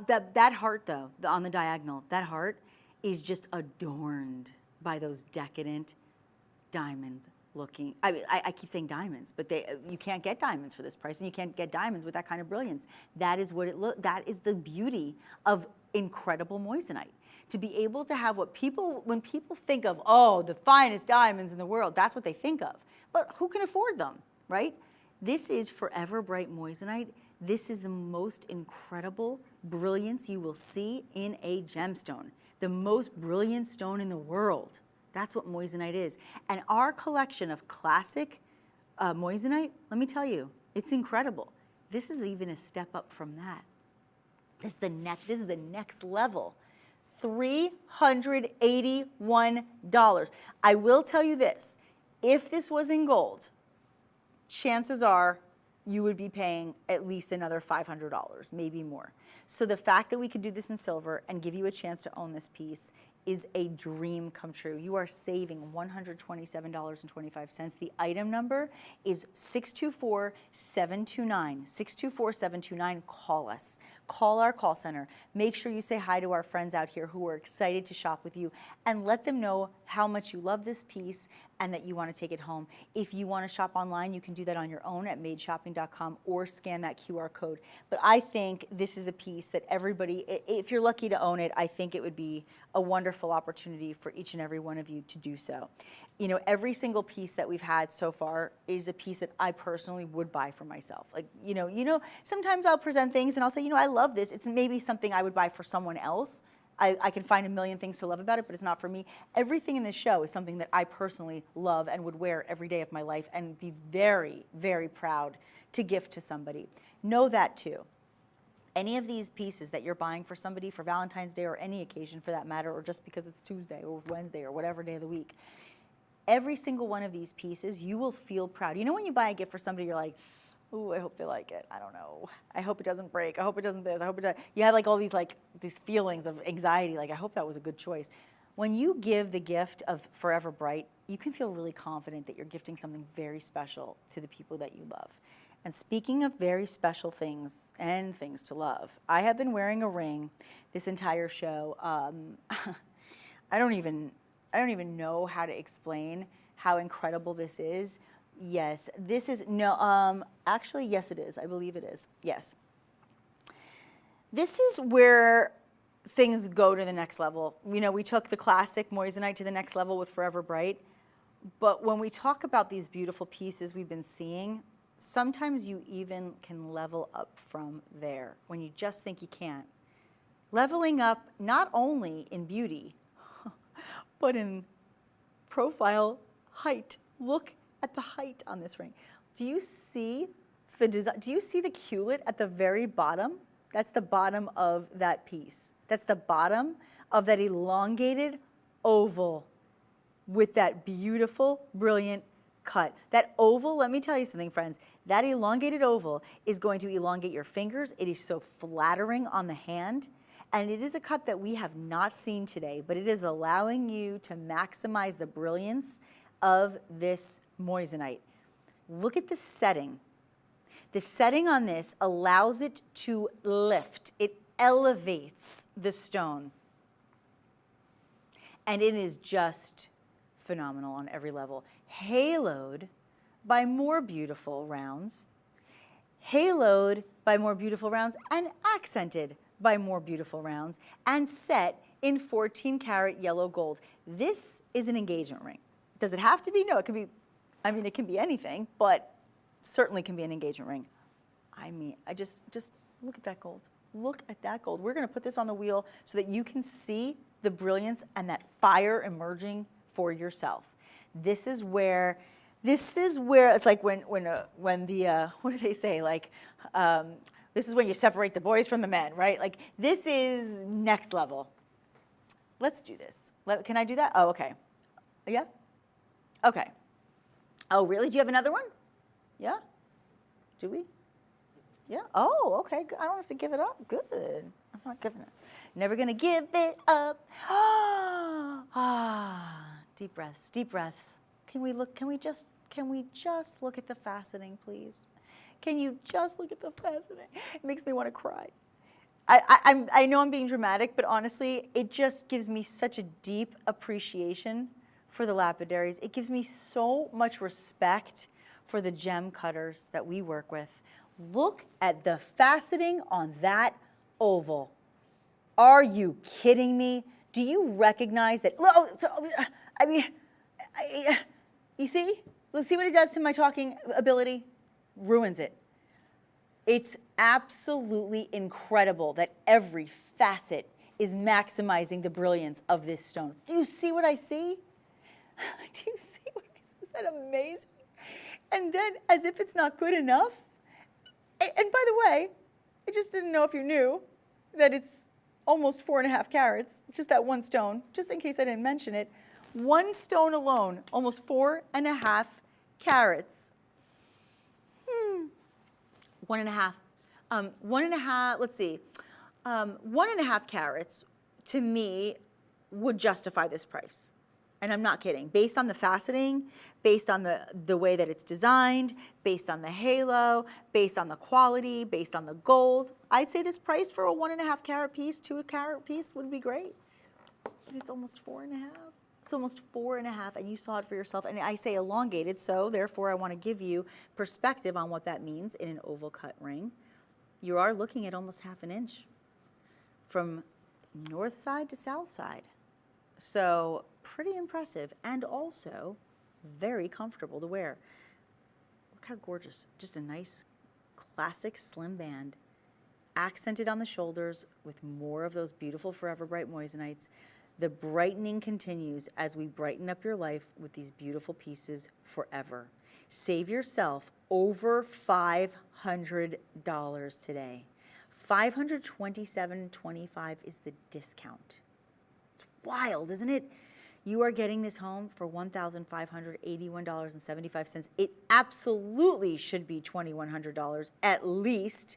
That heart, though, on the diagonal, that heart is just adorned by those decadent diamond-looking. I keep saying diamonds, but you can't get diamonds for this price, and you can't get diamonds with that kind of brilliance. That is what that is the beauty of incredible moissanite. To be able to have when people think of, oh, the finest diamonds in the world, that's what they think of. But who can afford them, right? This is forever bright moissanite. This is the most incredible brilliance you will see in a gemstone. The most brilliant stone in the world. That's what moissanite is. And our collection of classic moissanite, let me tell you, it's incredible. This is even a step up from that. This is the next level. $381. I will tell you this, if this was in gold, chances are you would be paying at least another $500, maybe more. So the fact that we could do this in silver and give you a chance to own this piece is a dream come true. You are saving $127.25. The item number is 624-729. 624-729, call us. Call our call center. Make sure you say hi to our friends out here who are excited to shop with you, and let them know how much you love this piece and that you want to take it home. If you want to shop online, you can do that on your own at madeshopping.com or scan that QR code. But I think this is a piece that everybody, if you're lucky to own it, I think it would be a wonderful opportunity for each and every one of you to do so. You know, every single piece that we've had so far is a piece that I personally would buy for myself. Like, you know, sometimes I'll present things and I'll say, you know, I love this. It's maybe something I would buy for someone else. I can find a million things to love about it, but it's not for me. Everything in this show is something that I personally love and would wear every day of my life and be very, very proud to gift to somebody. Know that too. Any of these pieces that you're buying for somebody for Valentine's Day or any occasion for that matter, or just because it's Tuesday or Wednesday or whatever day of the week, every single one of these pieces, you will feel proud. You know when you buy a gift for somebody, you're like, ooh, I hope they like it. I don't know. I hope it doesn't break. I hope it doesn't this. I hope it doesn't. You have like all these feelings of anxiety, like I hope that was a good choice. When you give the gift of Forever Bright, you can feel really confident that you're gifting something very special to the people that you love. And speaking of very special things and things to love, I have been wearing a ring this entire show. I don't even know how to explain how incredible this is. Yes, this is, no, actually, yes it is. I believe it is, yes. This is where things go to the next level. You know, we took the classic moissanite to the next level with Forever Bright, but when we talk about these beautiful pieces we've been seeing, sometimes you even can level up from there when you just think you can't. Leveling up not only in beauty, but in profile height. Look at the height on this ring. Do you see the design? Do you see the culet at the very bottom? That's the bottom of that piece. That's the bottom of that elongated oval with that beautiful, brilliant cut. That oval, let me tell you something, friends, that elongated oval is going to elongate your fingers. It is so flattering on the hand. And it is a cut that we have not seen today, but it is allowing you to maximize the brilliance of this moissanite. Look at the setting. The setting on this allows it to lift. It elevates the stone. And it is just phenomenal on every level. Haloed by more beautiful rounds. Haloed by more beautiful rounds and accented by more beautiful rounds and set in 14 karat yellow gold. This is an engagement ring. Does it have to be? No, it could be I mean, it can be anything, but certainly can be an engagement ring. I mean, I just look at that gold. Look at that gold. We're going to put this on the wheel so that you can see the brilliance and that fire emerging for yourself. This is where it's like when the what do they say, like this is when you separate the boys from the men, right? Like this is next level. Let's do this. Can I do that? Oh, okay. Yeah? Okay. Oh, really? Do you have another one? Yeah? Do we? Yeah? Oh, okay. Good. I don't have to give it up. Good. I'm not giving it. Never gonna give it up. Deep breaths, deep breaths. Can we just look at the faceting, please? Can you just look at the faceting? It makes me want to cry. I know I'm being dramatic, but honestly, it just gives me such a deep appreciation for the lapidaries. It gives me so much respect for the gem cutters that we work with. Look at the faceting on that oval. Are you kidding me? Do you recognize that? I mean, you see? Let's see what it does to my talking ability. Ruins it. It's absolutely incredible that every facet is maximizing the brilliance of this stone. Do you see what I see? Do you see what I see? Is that amazing? And then, as if it's not good enough, and by the way, I just didn't know if you knew that it's almost 4.5 carats, just that one stone, just in case I didn't mention it. One stone alone, almost 4.5 carats. 1.5. 1.5, let's see. 1.5 carats, to me, would justify this price. And I'm not kidding. Based on the faceting, based on the way that it's designed, based on the halo, based on the quality, based on the gold, I'd say this price for a 1.5 carat piece, 2 carat piece would be great. But it's almost 4.5. It's almost 4.5, and you saw it for yourself. And I say elongated, so therefore I want to give you perspective on what that means in an oval cut ring. You are looking at almost 1/2 inch from north side to south side. So pretty impressive, and also very comfortable to wear. Look how gorgeous. Just a nice classic slim band, accented on the shoulders with more of those beautiful Forever Bright moissanites. The brightening continues as we brighten up your life with these beautiful pieces forever. Save yourself over $500 today. $527.25 is the discount. It's wild, isn't it? You are getting this home for $1,581.75. It absolutely should be $2,100 at least.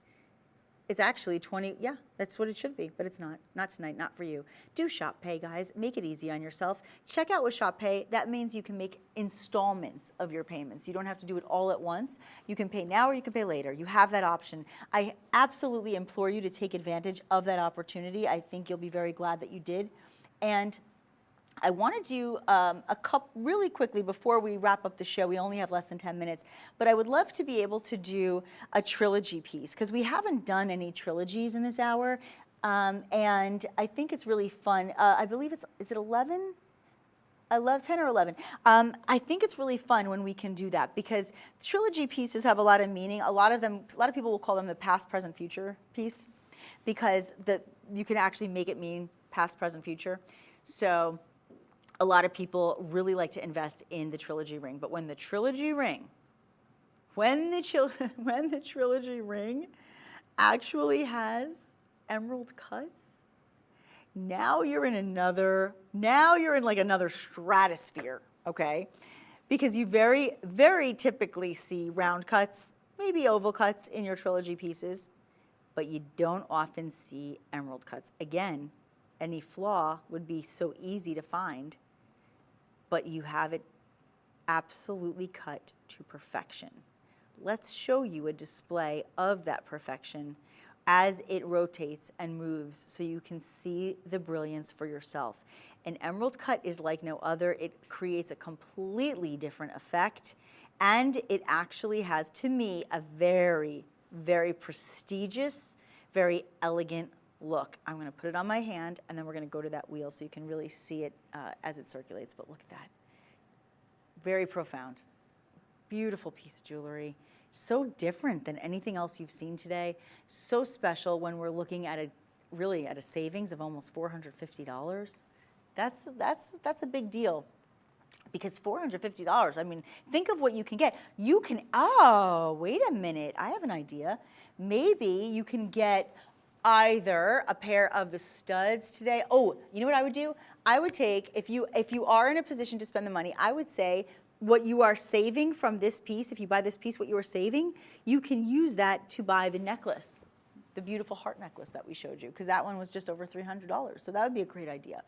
It's actually 20, yeah, that's what it should be, but it's not. Not tonight, not for you. Do Shop Pay, guys. Make it easy on yourself. Check out with Shop Pay. That means you can make installments of your payments. You don't have to do it all at once. You can pay now or you can pay later. You have that option. I absolutely implore you to take advantage of that opportunity. I think you'll be very glad that you did. And I want to do a couple really quickly before we wrap up the show. We only have less than 10 minutes, but I would love to be able to do a trilogy piece because we haven't done any trilogies in this hour, and I think it's really fun. I believe is it 11? I love 10 or 11. I think it's really fun when we can do that because trilogy pieces have a lot of meaning. A lot of people will call them the past, present, future piece because you can actually make it mean past, present, future. So a lot of people really like to invest in the trilogy ring, but when the trilogy ring actually has emerald cuts, now you're in like another stratosphere, okay? Because you very, very typically see round cuts, maybe oval cuts in your trilogy pieces, but you don't often see emerald cuts. Again, any flaw would be so easy to find, but you have it absolutely cut to perfection. Let's show you a display of that perfection as it rotates and moves so you can see the brilliance for yourself. An emerald cut is like no other. It creates a completely different effect, and it actually has, to me, a very, very prestigious, very elegant look. I'm going to put it on my hand, and then we're going to go to that wheel so you can really see it as it circulates. But look at that. Very profound. Beautiful piece of jewelry. So different than anything else you've seen today. So special when we're looking at really at a savings of almost $450. That's a big deal. Because $450, I mean, think of what you can get. You can, oh, wait a minute, I have an idea. Maybe you can get either a pair of the studs today. Oh, you know what I would do? I would take, if you are in a position to spend the money, I would say what you are saving from this piece, if you buy this piece, what you are saving, you can use that to buy the necklace. The beautiful heart necklace that we showed you, because that one was just over $300. So that would be a great idea.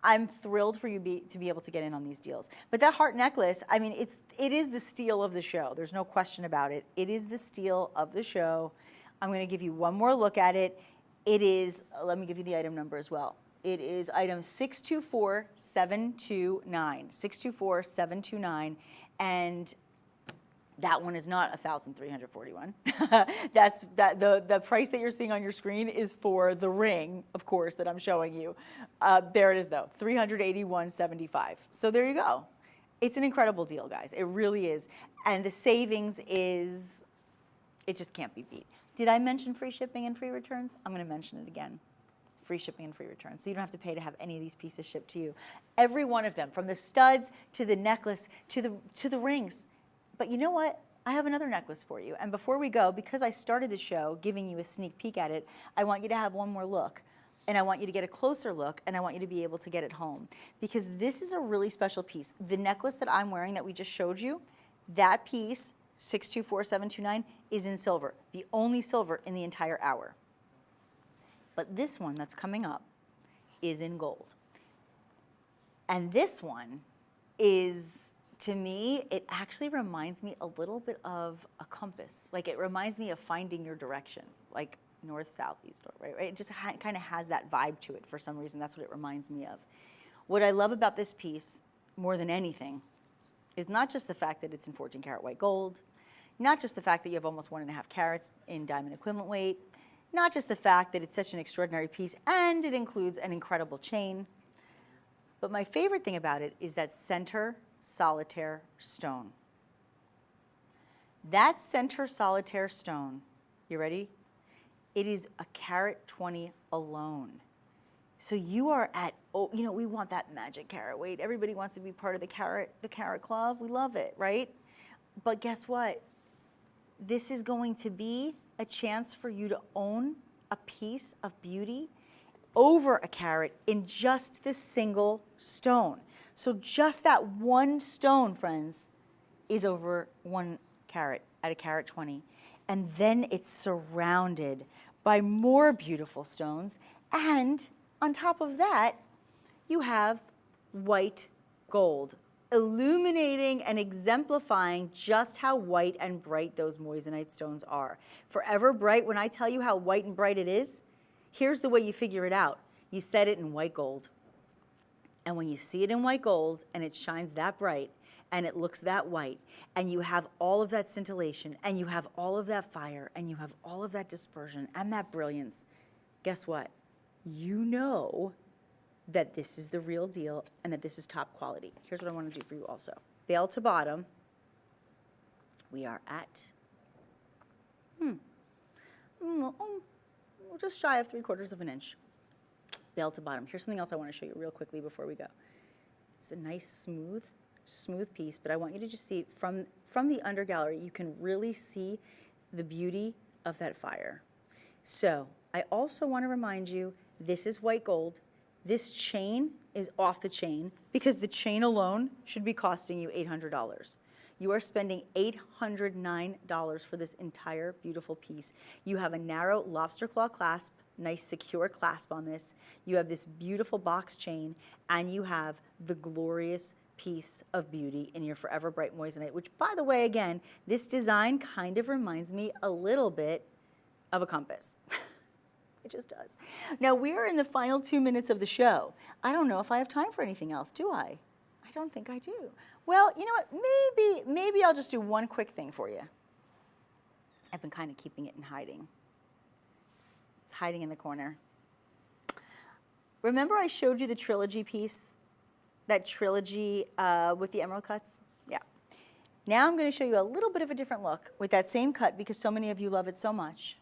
I'm thrilled for you to be able to get in on these deals. But that heart necklace, I mean, it is the steal of the show. There's no question about it. It is the steal of the show. I'm going to give you one more look at it. It is, let me give you the item number as well. It is item 624729. 624729. And that one is not $1,341. The price that you're seeing on your screen is for the ring, of course, that I'm showing you. There it is, though, $381.75. So there you go. It's an incredible deal, guys. It really is. And the savings is, it just can't be beat. Did I mention free shipping and free returns? I'm going to mention it again. Free shipping and free returns. So you don't have to pay to have any of these pieces shipped to you. Every one of them, from the studs to the necklace to the rings. But you know what? I have another necklace for you. And before we go, because I started the show giving you a sneak peek at it, I want you to have one more look. And I want you to get a closer look, and I want you to be able to get it home. Because this is a really special piece. The necklace that I'm wearing that we just showed you, that piece, 624729, is in silver. The only silver in the entire hour. But this one that's coming up is in gold. And this one is, to me, it actually reminds me a little bit of a compass. Like, it reminds me of finding your direction, like north, south, east, right? It just kind of has that vibe to it for some reason. That's what it reminds me of. What I love about this piece, more than anything, is not just the fact that it's in 14 karat white gold, not just the fact that you have almost 1.5 carats in diamond equivalent weight, not just the fact that it's such an extraordinary piece and it includes an incredible chain, but my favorite thing about it is that center solitaire stone. That center solitaire stone, you ready? It is a carat 20 alone. So you are at, oh, you know, we want that magic carat weight. Everybody wants to be part of the carat club. We love it, right? But guess what? This is going to be a chance for you to own a piece of beauty over a carat in just this single stone. So just that one stone, friends, is over 1 carat at a carat 20. And then it's surrounded by more beautiful stones. And on top of that, you have white gold, illuminating and exemplifying just how white and bright those moissanite stones are. Forever bright, when I tell you how white and bright it is, here's the way you figure it out. You set it in white gold. And when you see it in white gold and it shines that bright and it looks that white and you have all of that scintillation and you have all of that fire and you have all of that dispersion and that brilliance, guess what? You know that this is the real deal and that this is top quality. Here's what I want to do for you also. Bail to bottom, we are at just shy of 3/4 of an inch. Bail to bottom. Here's something else I want to show you real quickly before we go. It's a nice smooth piece, but I want you to just see from the under gallery, you can really see the beauty of that fire. So I also want to remind you, this is white gold. This chain is off the chain because the chain alone should be costing you $800. You are spending $809 for this entire beautiful piece. You have a narrow lobster claw clasp, nice secure clasp on this. You have this beautiful box chain, and you have the glorious piece of beauty in your Forever Bright moissanite, which, by the way, again, this design kind of reminds me a little bit of a compass. It just does. Now, we are in the final 2 minutes of the show. I don't know if I have time for anything else, do I? I don't think I do. Well, you know what? Maybe I'll just do one quick thing for you. I've been kind of keeping it in hiding. It's hiding in the corner. Remember I showed you the trilogy piece? That trilogy with the emerald cuts? Yeah. Now I'm going to show you a little bit of a different look with that same cut because so many of you love it so much.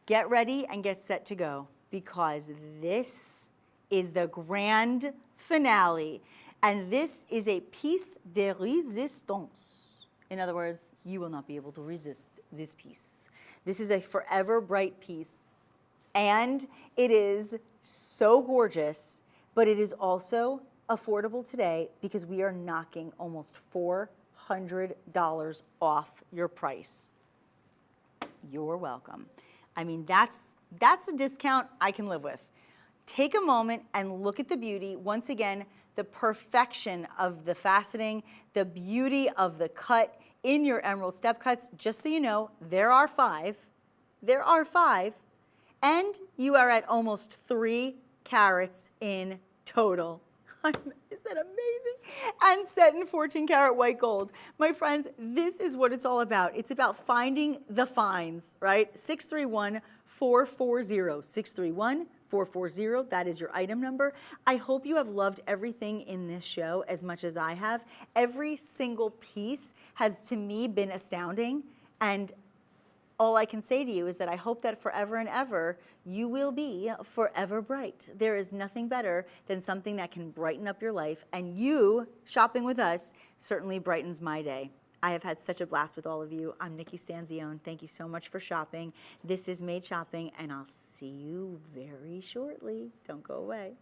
Get ready and get set to go because this is the grand finale. And this is a piece de résistance. In other words, you will not be able to resist this piece. This is a forever bright piece. And it is so gorgeous, but it is also affordable today because we are knocking almost $400 off your price. You're welcome. I mean, that's a discount I can live with. Take a moment and look at the beauty. Once again, the perfection of the faceting, the beauty of the cut in your emerald step cuts. Just so you know, there are 5. There are 5. And you are at almost 3 carats in total. Is that amazing? And set in 14 karat white gold. My friends, this is what it's all about. It's about finding the finds, right? 631-440, 631-440, that is your item number. I hope you have loved everything in this show as much as I have. Every single piece has, to me, been astounding. And all I can say to you is that I hope that forever and ever you will be forever bright. There is nothing better than something that can brighten up your life, and you shopping with us certainly brightens my day. I have had such a blast with all of you. I'm Nikki Stanzione. Thank you so much for shopping. This is Made Shopping, and I'll see you very shortly. Don't go away.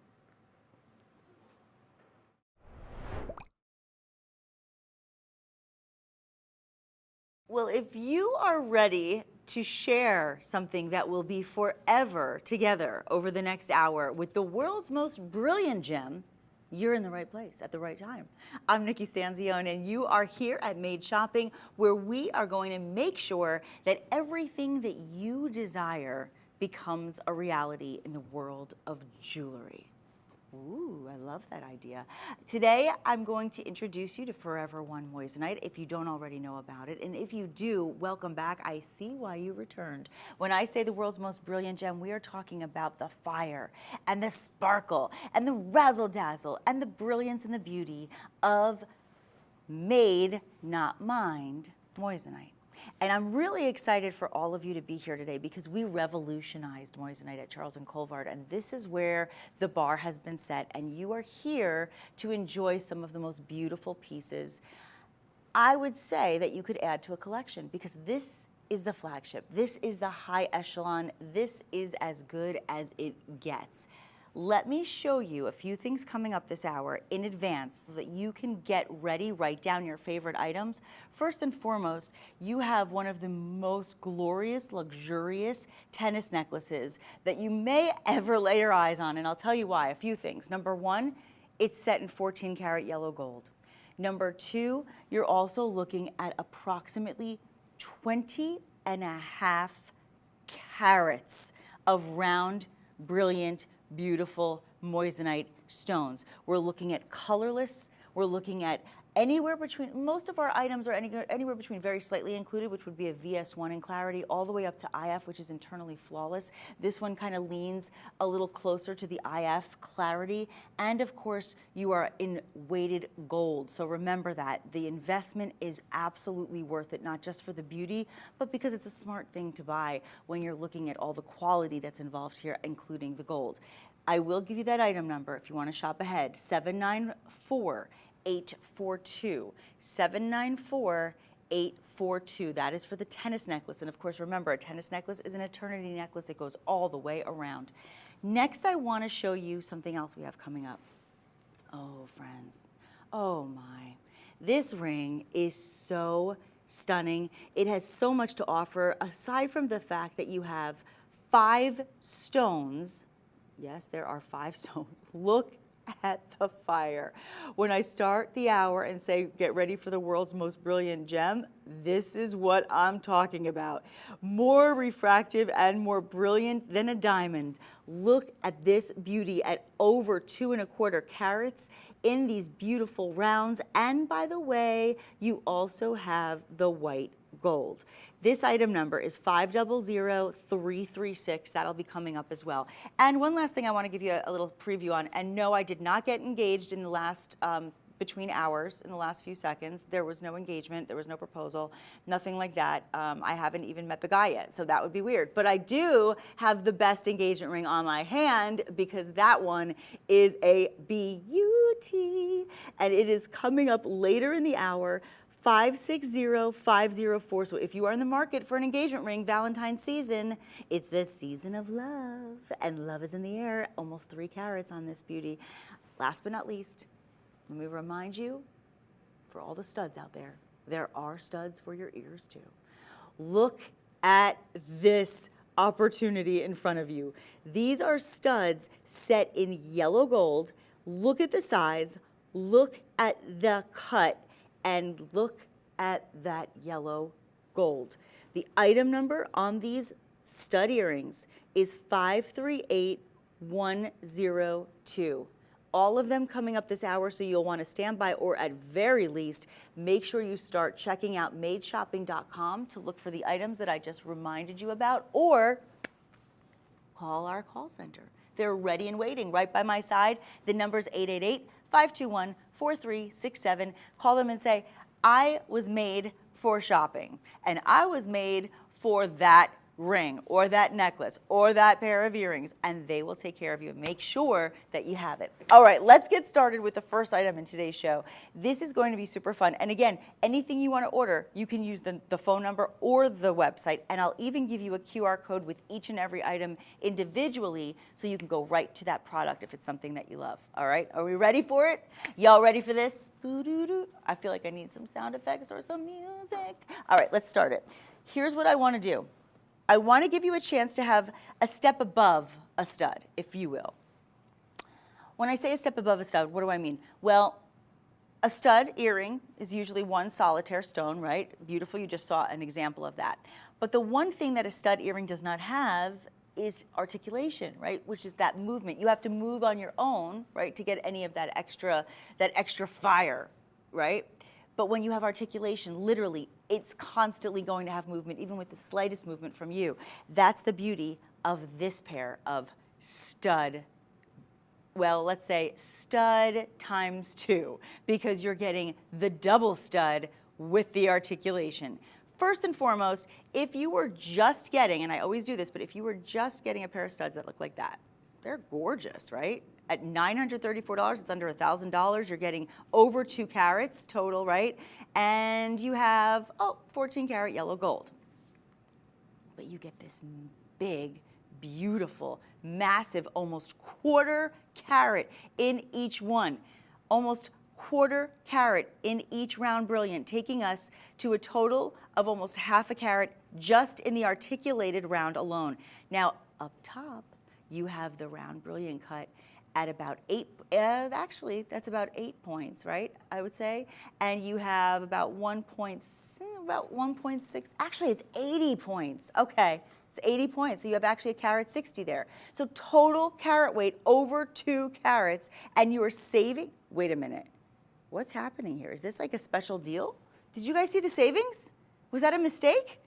Well, if you are ready to share something that will be forever together over the next hour with the world's most brilliant gem, you're in the right place at the right time. I'm Nikki Stanzione, and you are here at Made Shopping, where we are going to make sure that everything that you desire becomes a reality in the world of jewelry. Ooh, I love that idea. Today, I'm going to introduce you to Forever One moissanite, if you don't already know about it. And if you do, welcome back. I see why you returned. When I say the world's most brilliant gem, we are talking about the fire and the sparkle and the razzle-dazzle and the brilliance and the beauty of made, not mined, moissanite. And I'm really excited for all of you to be here today because we revolutionized moissanite at Charles Colvard, and this is where the bar has been set, and you are here to enjoy some of the most beautiful pieces. I would say that you could add to a collection because this is the flagship. This is the high echelon. This is as good as it gets. Let me show you a few things coming up this hour in advance so that you can get ready, write down your favorite items. First and foremost, you have one of the most glorious, luxurious tennis necklaces that you may ever lay your eyes on, and I'll tell you why. A few things. Number one, it's set in 14 karat yellow gold. Number two, you're also looking at approximately 20.5 carats of round, brilliant, beautiful moissanite stones. We're looking at colorless. We're looking at anywhere between, most of our items are anywhere between very slightly included, which would be a VS1 in clarity, all the way up to IF, which is internally flawless. This one kind of leans a little closer to the IF clarity. And of course, you are in weighted gold. So remember that. The investment is absolutely worth it, not just for the beauty, but because it's a smart thing to buy when you're looking at all the quality that's involved here, including the gold. I will give you that item number if you want to shop ahead, 794-842, 794-842. That is for the tennis necklace. And of course, remember, a tennis necklace is an eternity necklace. It goes all the way around. Next, I want to show you something else we have coming up. Oh, friends. Oh, my. This ring is so stunning. It has so much to offer, aside from the fact that you have 5 stones. Yes, there are 5 stones. Look at the fire. When I start the hour and say, get ready for the world's most brilliant gem, this is what I'm talking about. More refractive and more brilliant than a diamond. Look at this beauty at over 2¼ carats in these beautiful rounds. And by the way, you also have the white gold. This item number is 500336. That'll be coming up as well. And one last thing I want to give you a little preview on. And no, I did not get engaged in the last between hours in the last few seconds. There was no engagement, there was no proposal, nothing like that. I haven't even met the guy yet, so that would be weird. But I do have the best engagement ring on my hand because that one is a beauty, and it is coming up later in the hour. 560504. So if you are in the market for an engagement ring, Valentine's season, it's the season of love, and love is in the air. Almost 3 carats on this beauty. Last but not least, let me remind you, for all the studs out there are studs for your ears too. Look at this opportunity in front of you. These are studs set in yellow gold. Look at the size, look at the cut, and look at that yellow gold. The item number on these stud earrings is 538102. All of them coming up this hour, so you'll want to stand by, or at very least, make sure you start checking out madeshopping.com to look for the items that I just reminded you about, or call our call center. They're ready and waiting right by my side. The number's 888-521-4367. Call them and say, I was made for shopping, and I was made for that ring or that necklace or that pair of earrings, and they will take care of you and make sure that you have it. All right, let's get started with the first item in today's show. This is going to be super fun. And again, anything you want to order, you can use the phone number or the website, and I'll even give you a QR code with each and every item individually so you can go right to that product if it's something that you love. All right, are we ready for it? Y'all ready for this? I feel like I need some sound effects or some music. All right, let's start it. Here's what I want to do. I want to give you a chance to have a step above a stud, if you will. When I say a step above a stud, what do I mean? Well, a stud earring is usually one solitaire stone, right? Beautiful, you just saw an example of that. But the one thing that a stud earring does not have is articulation, right? Which is that movement. You have to move on your own, right, to get any of that extra fire, right? But when you have articulation, literally, it's constantly going to have movement, even with the slightest movement from you. That's the beauty of this pair of stud, well, let's say stud times 2, because you're getting the double stud with the articulation. First and foremost, if you were just getting, and I always do this, but if you were just getting a pair of studs that look like that, they're gorgeous, right? At $934, it's under $1,000. You're getting over 2 carats total, right? And you have, 14 karat yellow gold. But you get this big, beautiful, massive, almost 1/4 carat in each one. Almost 1/4 carat in each round brilliant, taking us to a total of almost 1/2 carat just in the articulated round alone. Now, up top, you have the round brilliant cut at about 8, actually that's about 8 points, right, I would say. And you have about 1.6, actually it's 80 points. Okay, it's 80 points, so you have actually a carat 60 there. So total carat weight over 2 carats, and you are saving, wait a minute, what's happening here? Is this like a special deal? Did you guys see the savings? Was that a mistake?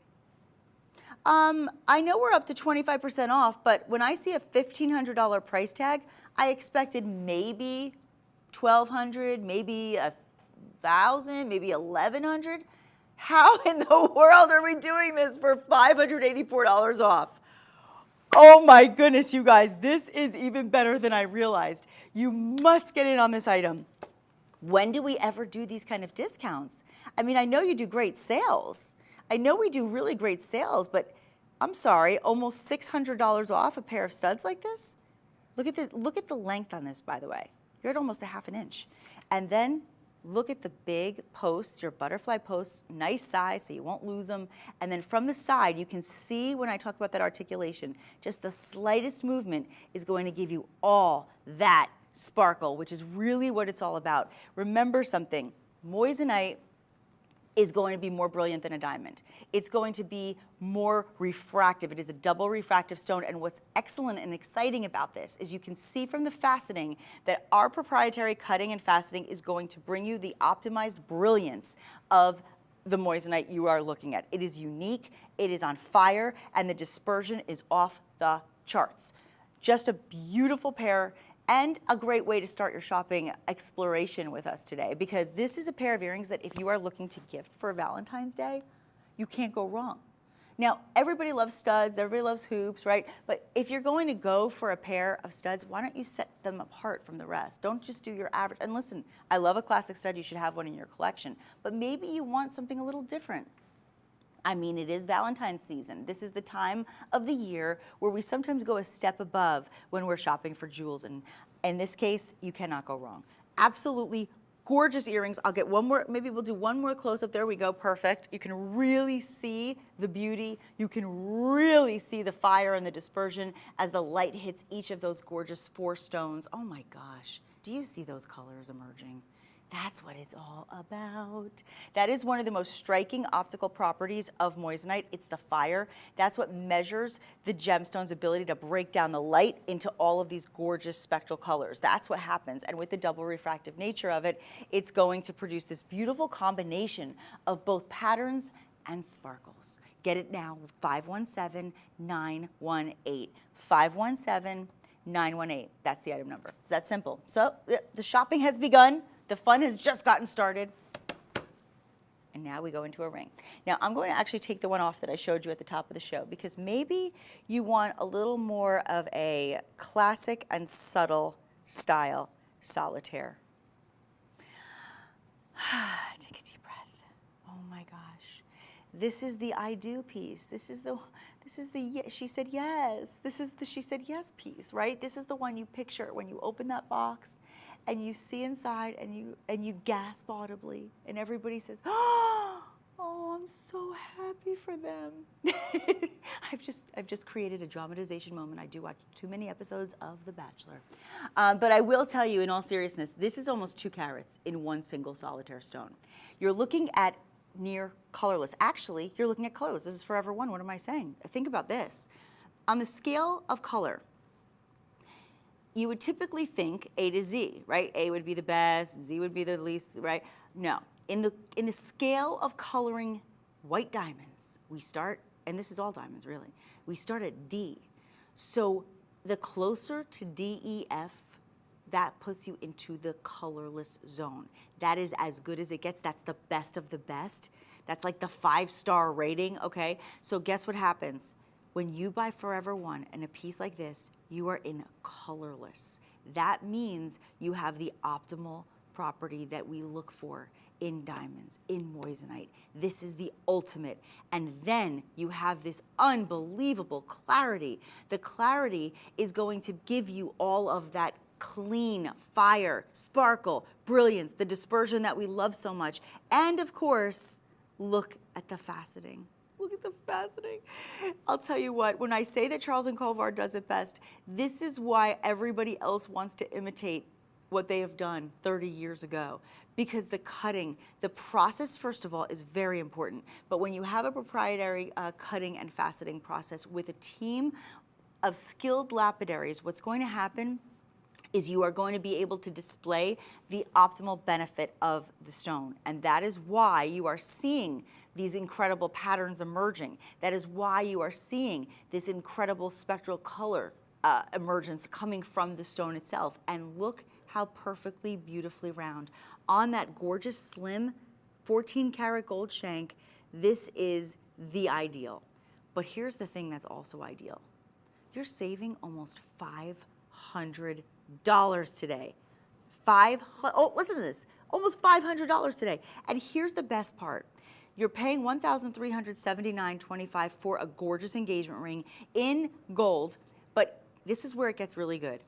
I know we're up to 25% off, but when I see a $1,500 price tag, I expected maybe $1,200, maybe $1,000, maybe $1,100. How in the world are we doing this for $584 off? Oh my goodness, you guys, this is even better than I realized. You must get in on this item. When do we ever do these kind of discounts? I mean, I know you do great sales. I know we do really great sales, but I'm sorry, almost $600 off a pair of studs like this? Look at the length on this, by the way. You're at almost a 1/2 inch. And then look at the big posts, your butterfly posts, nice size so you won't lose them. And then from the side, you can see when I talk about that articulation, just the slightest movement is going to give you all that sparkle, which is really what it's all about. Remember something, moissanite is going to be more brilliant than a diamond. It's going to be more refractive. It is a double refractive stone, and what's excellent and exciting about this is you can see from the faceting that our proprietary cutting and faceting is going to bring you the optimized brilliance of the moissanite you are looking at. It is unique, it is on fire, and the dispersion is off the charts. Just a beautiful pair, And a great way to start your shopping exploration with us today, because this is a pair of earrings that if you are looking to gift for Valentine's Day, you can't go wrong. Now, everybody loves studs, everybody loves hoops, right? But if you're going to go for a pair of studs, why don't you set them apart from the rest? Don't just do your average. And listen, I love a classic stud, you should have one in your collection, but maybe you want something a little different. I mean, it is Valentine's season. This is the time of the year where we sometimes go a step above when we're shopping for jewels. And in this case, you cannot go wrong. Absolutely gorgeous earrings. I'll get one more, maybe we'll do one more close up. There we go, perfect. You can really see the beauty. You can really see the fire and the dispersion as the light hits each of those gorgeous 4 stones. Oh my gosh, do you see those colors emerging? That's what it's all about. That is one of the most striking optical properties of moissanite. It's the fire. That's what measures the gemstone's ability to break down the light into all of these gorgeous spectral colors. That's what happens. And with the double refractive nature of it, it's going to produce this beautiful combination of both patterns and sparkles. Get it now, 517-918. 517-918. That's the item number. It's that simple. So the shopping has begun. The fun has just gotten started. And now we go into a ring. Now I'm going to actually take the one off that I showed you at the top of the show, because maybe you want a little more of a classic and subtle style solitaire. Take a deep breath. Oh my gosh. This is the I do piece. This is the she said yes. This is the she said yes piece, right? This is the one you picture when you open that box and you see inside and you gasp audibly and everybody says, "Oh, I'm so happy for them." I've just created a dramatization moment. I do watch too many episodes of The Bachelor. But I will tell you in all seriousness, this is almost 2 carats in one single solitaire stone. You're looking at near colorless. Actually, you're looking at colorless. This is Forever One. What am I saying? Think about this. On the scale of color, you would typically think A to Z, right? A would be the best, Z would be the least, right? No. In the scale of coloring white diamonds, we start, and this is all diamonds really, we start at D. So the closer to DEF, that puts you into the colorless zone. That is as good as it gets. That's the best of the best. That's like the 5-star rating, okay? So guess what happens? When you buy Forever One and a piece like this, you are in colorless. That means you have the optimal property that we look for in diamonds, in moissanite. This is the ultimate. And then you have this unbelievable clarity. The clarity is going to give you all of that clean fire, sparkle, brilliance, the dispersion that we love so much. And of course, look at the faceting. Look at the faceting. I'll tell you what, when I say that Charles and Colvard does it best, this is why everybody else wants to imitate what they have done 30 years ago. Because the cutting, the process, first of all, is very important. But when you have a proprietary cutting and faceting process with a team of skilled lapidaries, what's going to happen is you are going to be able to display the optimal benefit of the stone. And that is why you are seeing these incredible patterns emerging. That is why you are seeing this incredible spectral color emergence coming from the stone itself. And look how perfectly, beautifully round. On that gorgeous, slim 14-karat gold shank, this is the ideal. But here's the thing that's also ideal. You're saving almost $500 today. Listen to this, almost $500 today. And here's the best part. You're paying $1,379.25 for a gorgeous engagement ring in gold, but this is where it gets really good.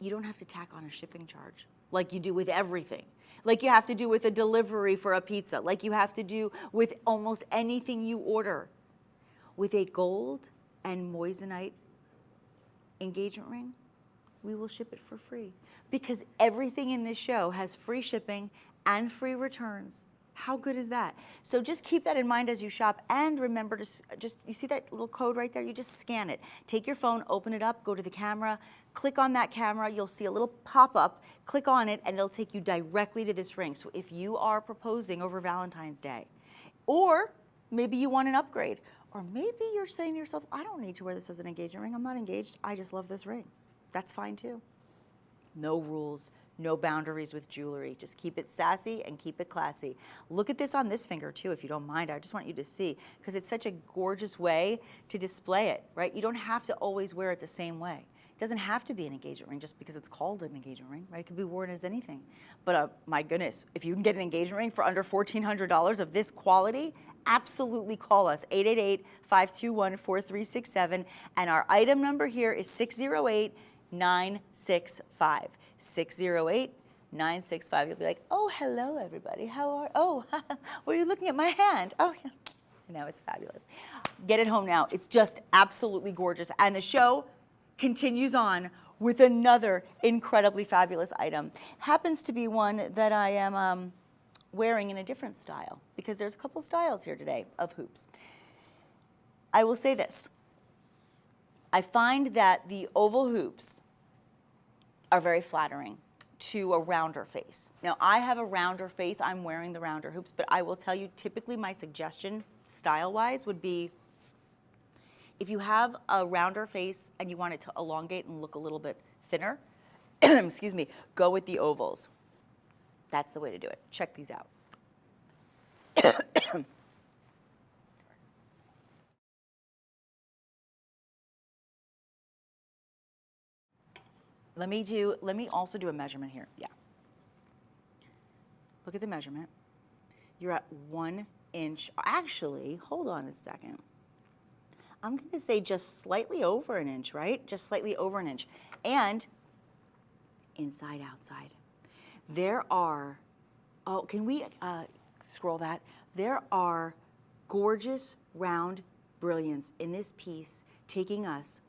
You don't have to tack on a shipping charge like you do with everything. Like you have to do with a delivery for a pizza, like you have to do with almost anything you order. With a gold and moissanite engagement ring, we will ship it for free because everything in this show has free shipping and free returns. How good is that? So just keep that in mind as you shop, and remember to you see that little code right there? You just scan it. Take your phone, open it up, go to the camera, click on that camera, you'll see a little pop-up, click on it, and it'll take you directly to this ring. So if you are proposing over Valentine's Day, or maybe you want an upgrade, or maybe you're saying to yourself, I don't need to wear this as an engagement ring, I'm not engaged, I just love this ring. That's fine too. No rules, no boundaries with jewelry. Just keep it sassy and keep it classy. Look at this on this finger too, if you don't mind. I just want you to see, because it's such a gorgeous way to display it, right? You don't have to always wear it the same way. It doesn't have to be an engagement ring just because it's called an engagement ring, right? It could be worn as anything. But my goodness, if you can get an engagement ring for under $1,400 of this quality, absolutely call us, 888-521-4367. And our item number here is 608-965. 608-965. You'll be like, oh, hello, everybody. How are, oh, were you looking at my hand? Oh, yeah. I know, it's fabulous. Get it home now. It's just absolutely gorgeous. And the show continues on with another incredibly fabulous item. Happens to be one that I am wearing in a different style, because there's a couple styles here today of hoops. I will say this. I find that the oval hoops are very flattering to a rounder face. Now, I have a rounder face. I'm wearing the rounder hoops, but I will tell you, typically my suggestion style-wise would be, if you have a rounder face and you want it to elongate and look a little bit thinner, excuse me, go with the ovals. That's the way to do it. Check these out. Let me also do a measurement here. Yeah. Look at the measurement. You're at 1 inch. Actually, hold on a second. I'm going to say just slightly over an inch, right? Just slightly over an inch. And inside, outside. There are, oh, can we scroll that? There are gorgeous round brilliants in this piece, taking us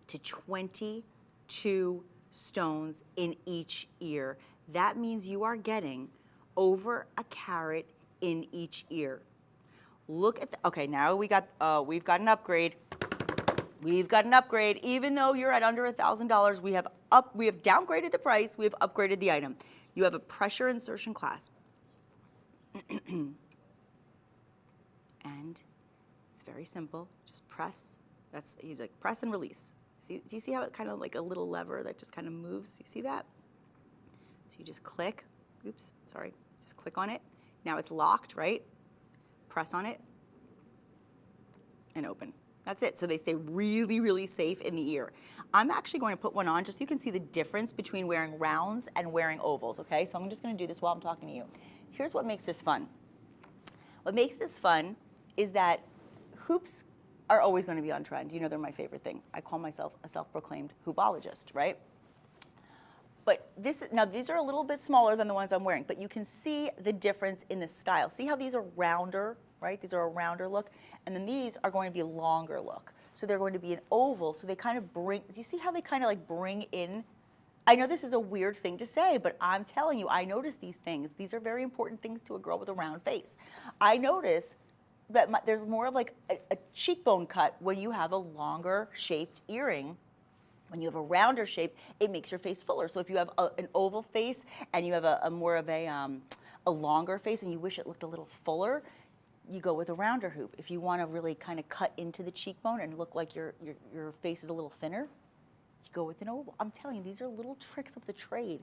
to 22 stones in each ear. That means you are getting over a carat in each ear. Look at the, okay, now we've got an upgrade. We've got an upgrade. Even though you're at under $1,000, we have downgraded the price, we have upgraded the item. You have a pressure insertion clasp. And it's very simple. Just press. That's, you like press and release. See, do you see how it kind of like a little lever that just kind of moves? You see that? So you just click. Oops, sorry. Just click on it. Now it's locked, right? Press on it and open. That's it. So they stay really, really safe in the ear. I'm actually going to put one on just so you can see the difference between wearing rounds and wearing ovals, okay? So I'm just going to do this while I'm talking to you. Here's what makes this fun. What makes this fun is that hoops are always going to be on trend. You know, they're my favorite thing. I call myself a self-proclaimed hoopologist, right? But now these are a little bit smaller than the ones I'm wearing, but you can see the difference in the style. See how these are rounder, right? These are a rounder look, and then these are going to be a longer look. So they're going to be an oval, so they kind of bring, do you see how they kind of like bring in? I know this is a weird thing to say, but I'm telling you, I notice these things. These are very important things to a girl with a round face. I notice that there's more of like a cheekbone cut when you have a longer shaped earring. When you have a rounder shape, it makes your face fuller. So if you have an oval face and you have a more of a longer face and you wish it looked a little fuller, you go with a rounder hoop. If you want to really kind of cut into the cheekbone and look like your face is a little thinner, you go with an oval. I'm telling you, these are little tricks of the trade.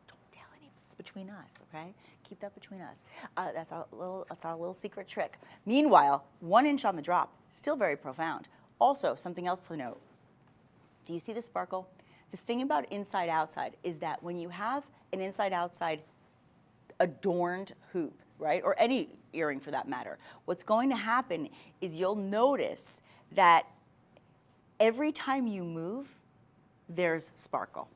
Don't tell anyone. It's between us, okay? Keep that between us. That's our little secret trick. Meanwhile, 1 inch on the drop, still very profound. Also, something else to note. Do you see the sparkle? The thing about inside-outside is that when you have an inside-outside adorned hoop, right, or any earring for that matter, what's going to happen is you'll notice that every time you move, there's sparkle.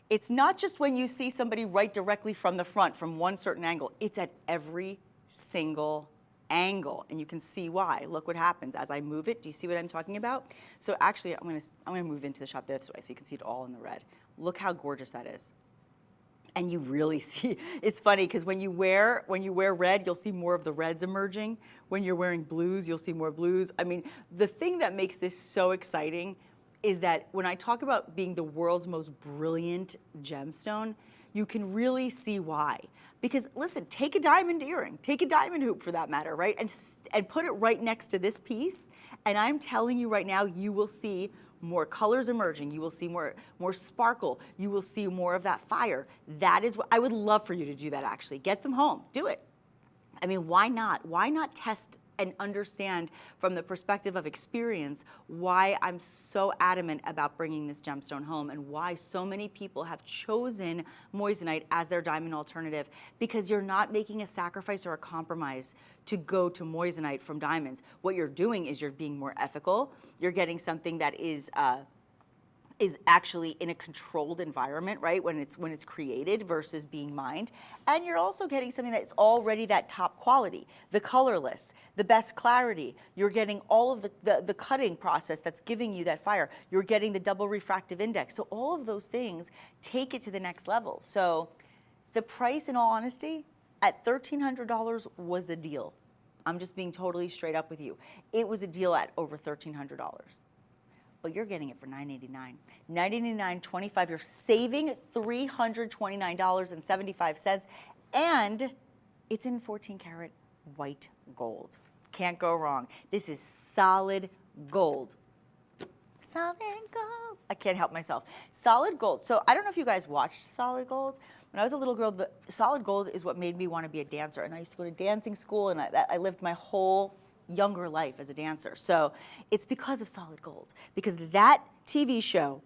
It's not just when you see somebody right directly from the front from one certain angle. It's at every single angle, and you can see why. Look what happens as I move it. Do you see what I'm talking about? So actually, I'm gonna move into the shot this way so you can see it all in the red. Look how gorgeous that is. And you really see, it's funny because when you wear red, you'll see more of the reds emerging. When you're wearing blues, you'll see more blues. I mean, the thing that makes this so exciting is that when I talk about being the world's most brilliant gemstone, you can really see why. Because listen, take a diamond earring, take a diamond hoop for that matter, right? And put it right next to this piece. And I'm telling you right now, you will see more colors emerging. You will see more sparkle. You will see more of that fire. That is what I would love for you to do that actually. Get them home, do it. I mean, why not? Why not test and understand from the perspective of experience why I'm so adamant about bringing this gemstone home and why so many people have chosen moissanite as their diamond alternative, because you're not making a sacrifice or a compromise to go to moissanite from diamonds. What you're doing is you're being more ethical. You're getting something that is actually in a controlled environment, right? When it's created versus being mined. And you're also getting something that's already that top quality, the colorless, the best clarity. You're getting all of the cutting process that's giving you that fire. You're getting the double refractive index. So all of those things take it to the next level. So the price, in all honesty, at $1,300 was a deal. I'm just being totally straight up with you. It was a deal at over $1,300. But you're getting it for $989. $989.25. You're saving $329.75, and it's in 14 karat white gold. Can't go wrong. This is solid gold. Solid gold. I can't help myself. Solid gold. So I don't know if you guys watched Solid Gold. When I was a little girl, the Solid Gold is what made me want to be a dancer. And I used to go to dancing school, and I lived my whole younger life as a dancer. So it's because of Solid Gold, because that TV show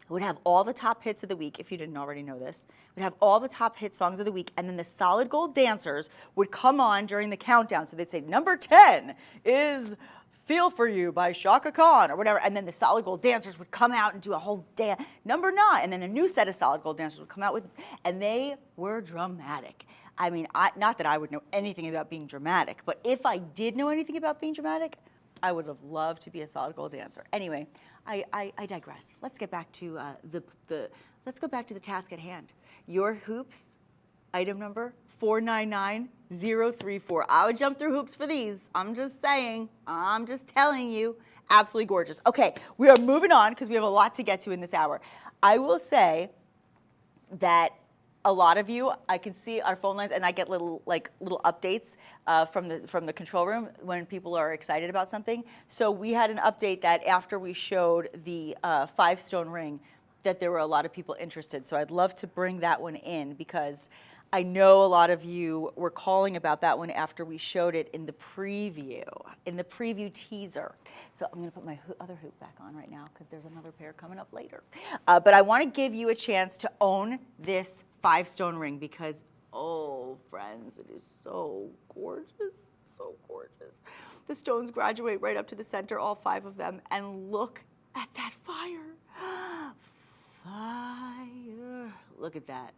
would have all the top hits of the week, if you didn't already know this, would have all the top hit songs of the week, and then the Solid Gold dancers would come on during the countdown. So they'd say, number 10 is Feel For You by Shaka Khan or whatever, and then the Solid Gold dancers would come out and do a whole dance. Number 9, and then a new set of Solid Gold dancers would come out with, and they were dramatic. I mean, not that I would know anything about being dramatic, but if I did know anything about being dramatic, I would have loved to be a Solid Gold dancer. Anyway, I digress. Let's get back to let's go back to the task at hand. Your hoops, item number 499034. I would jump through hoops for these. I'm just saying. I'm just telling you. Absolutely gorgeous. Okay, we are moving on because we have a lot to get to in this hour. I will say that a lot of you, I can see our phone lines, and I get little updates from the control room when people are excited about something. So we had an update that after we showed the 5-stone ring, that there were a lot of people interested. So I'd love to bring that one in, because I know a lot of you were calling about that one after we showed it in the preview teaser. So I'm gonna put my other hoop back on right now, because there's another pair coming up later. But I wanna give you a chance to own this 5-stone ring, because, oh, friends, it is so gorgeous, so gorgeous. The stones graduate right up to the center, all 5 of them, and look at that fire. Fire. Look at that.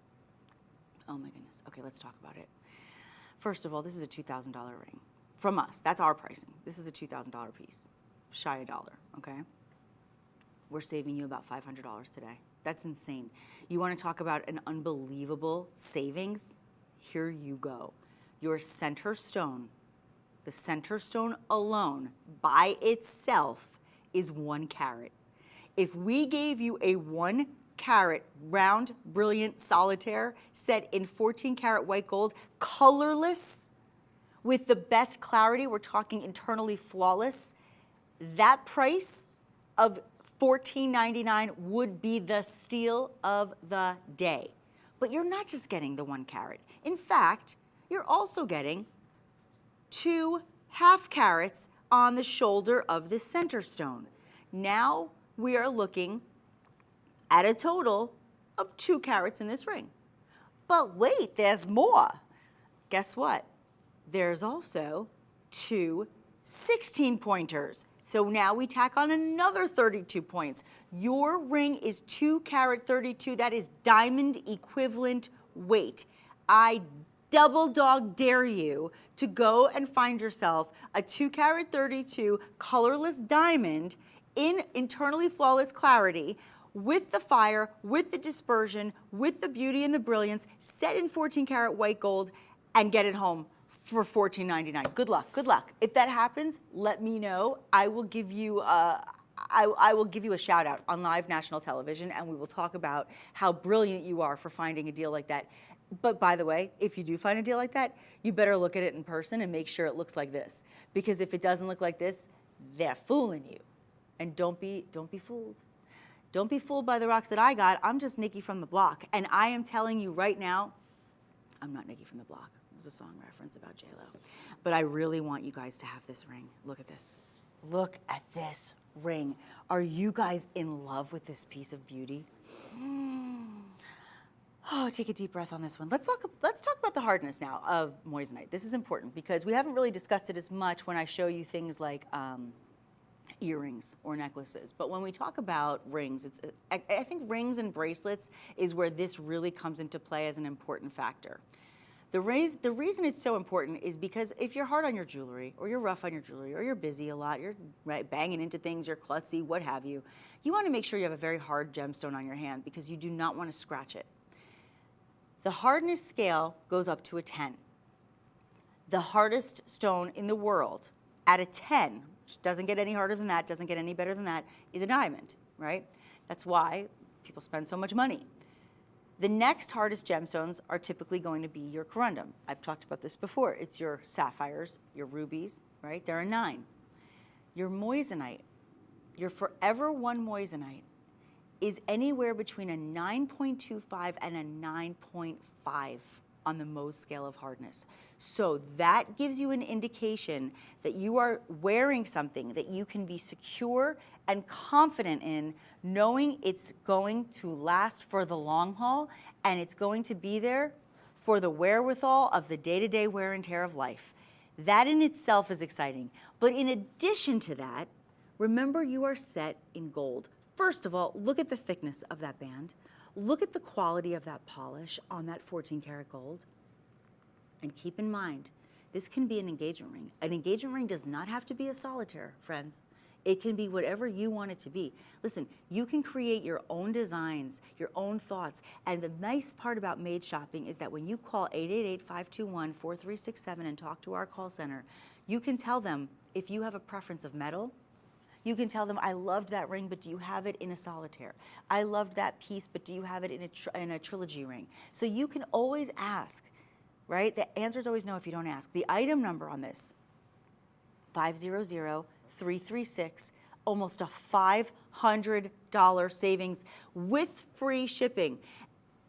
Oh my goodness. Okay, let's talk about it. First of all, this is a $2,000 ring from us. That's our pricing. This is a $2,000 piece, shy a dollar, okay? We're saving you about $500 today. That's insane. You want to talk about an unbelievable savings? Here you go. Your center stone, the center stone alone by itself is 1 carat. If we gave you a 1 carat round brilliant solitaire set in 14 karat white gold, colorless, with the best clarity, we're talking internally flawless, that price of $14.99 would be the steal of the day. But you're not just getting the 1 carat. In fact, you're also getting 2 half carats on the shoulder of the center stone. Now we are looking at a total of 2 carats in this ring. But wait, there's more. Guess what? There's also 2 16-pointers. So now we tack on another 32 points. Your ring is 2 carat 32. That is diamond equivalent weight. I double dog dare you to go and find yourself a 2 carat 32 colorless diamond in internally flawless clarity, with the fire, with the dispersion, with the beauty and the brilliance, set in 14 karat white gold, and get it home for $14.99. Good luck, good luck. If that happens, let me know. I will give you I will give you a shout out on live national television, and we will talk about how brilliant you are for finding a deal like that. But by the way, if you do find a deal like that, you better look at it in person and make sure it looks like this. Because if it doesn't look like this, they're fooling you. And don't be fooled. Don't be fooled by the rocks that I got. I'm just Nikki from the block. And I am telling you right now, I'm not Nikki from the block. It was a song reference about J-Lo. But I really want you guys to have this ring. Look at this. Look at this ring. Are you guys in love with this piece of beauty? Oh, take a deep breath on this one. Let's talk about the hardness now of moissanite. This is important because we haven't really discussed it as much when I show you things like earrings or necklaces. But when we talk about rings, I think rings and bracelets is where this really comes into play as an important factor. The reason it's so important is because if you're hard on your jewelry, or you're rough on your jewelry, or you're busy a lot, you're banging into things, you're klutzy, what have you, you want to make sure you have a very hard gemstone on your hand because you do not want to scratch it. The hardness scale goes up to a 10. The hardest stone in the world at a 10, which doesn't get any harder than that, doesn't get any better than that, is a diamond, right? That's why people spend so much money. The next hardest gemstones are typically going to be your corundum. I've talked about this before. It's your sapphires, your rubies, right? They're a 9. Your moissanite, your Forever One moissanite, is anywhere between a 9.25 and a 9.5 on the Mohs scale of hardness. So that gives you an indication that you are wearing something that you can be secure and confident in, knowing it's going to last for the long haul and it's going to be there for the wherewithal of the day-to-day wear and tear of life. That in itself is exciting. But in addition to that, remember you are set in gold. First of all, look at the thickness of that band. Look at the quality of that polish on that 14 karat gold. And keep in mind, this can be an engagement ring. An engagement ring does not have to be a solitaire, friends. It can be whatever you want it to be. Listen, you can create your own designs, your own thoughts. And the nice part about Made Shopping is that when you call 888-521-4367 and talk to our call center, you can tell them if you have a preference of metal. You can tell them, I loved that ring, but do you have it in a solitaire? I loved that piece, but do you have it in a trilogy ring? So you can always ask, right? The answer is always no if you don't ask. The item number on this, 500-336, almost a $500 savings with free shipping.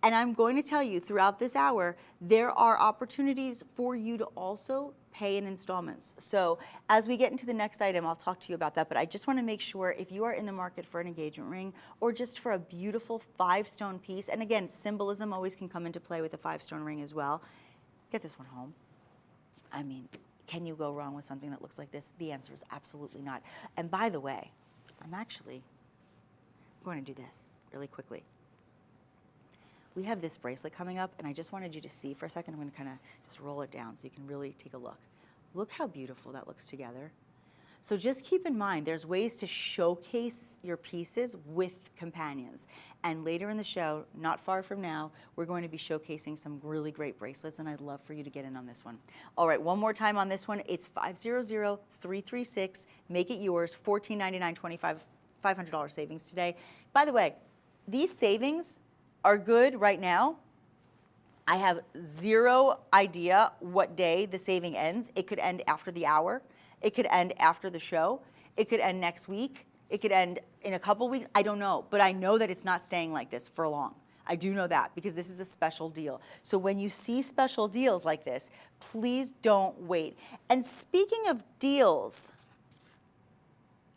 And I'm going to tell you throughout this hour, there are opportunities for you to also pay in installments. So as we get into the next item, I'll talk to you about that, but I just want to make sure if you are in the market for an engagement ring or just for a beautiful 5-stone piece, and again, symbolism always can come into play with a 5-stone ring as well, get this one home. I mean, can you go wrong with something that looks like this? The answer is absolutely not. And by the way, I'm actually going to do this really quickly. We have this bracelet coming up, and I just wanted you to see for a second. I'm going to kind of just roll it down so you can really take a look. Look how beautiful that looks together. So just keep in mind, there's ways to showcase your pieces with companions. And later in the show, not far from now, we're going to be showcasing some really great bracelets, and I'd love for you to get in on this one. All right, one more time on this one. It's 500-336. Make it yours, $14.99, $500 savings today. By the way, these savings are good right now. I have zero idea what day the saving ends. It could end after the hour. It could end after the show. It could end next week. It could end in a couple weeks. I don't know, but I know that it's not staying like this for long. I do know that because this is a special deal. So when you see special deals like this, please don't wait. And speaking of deals,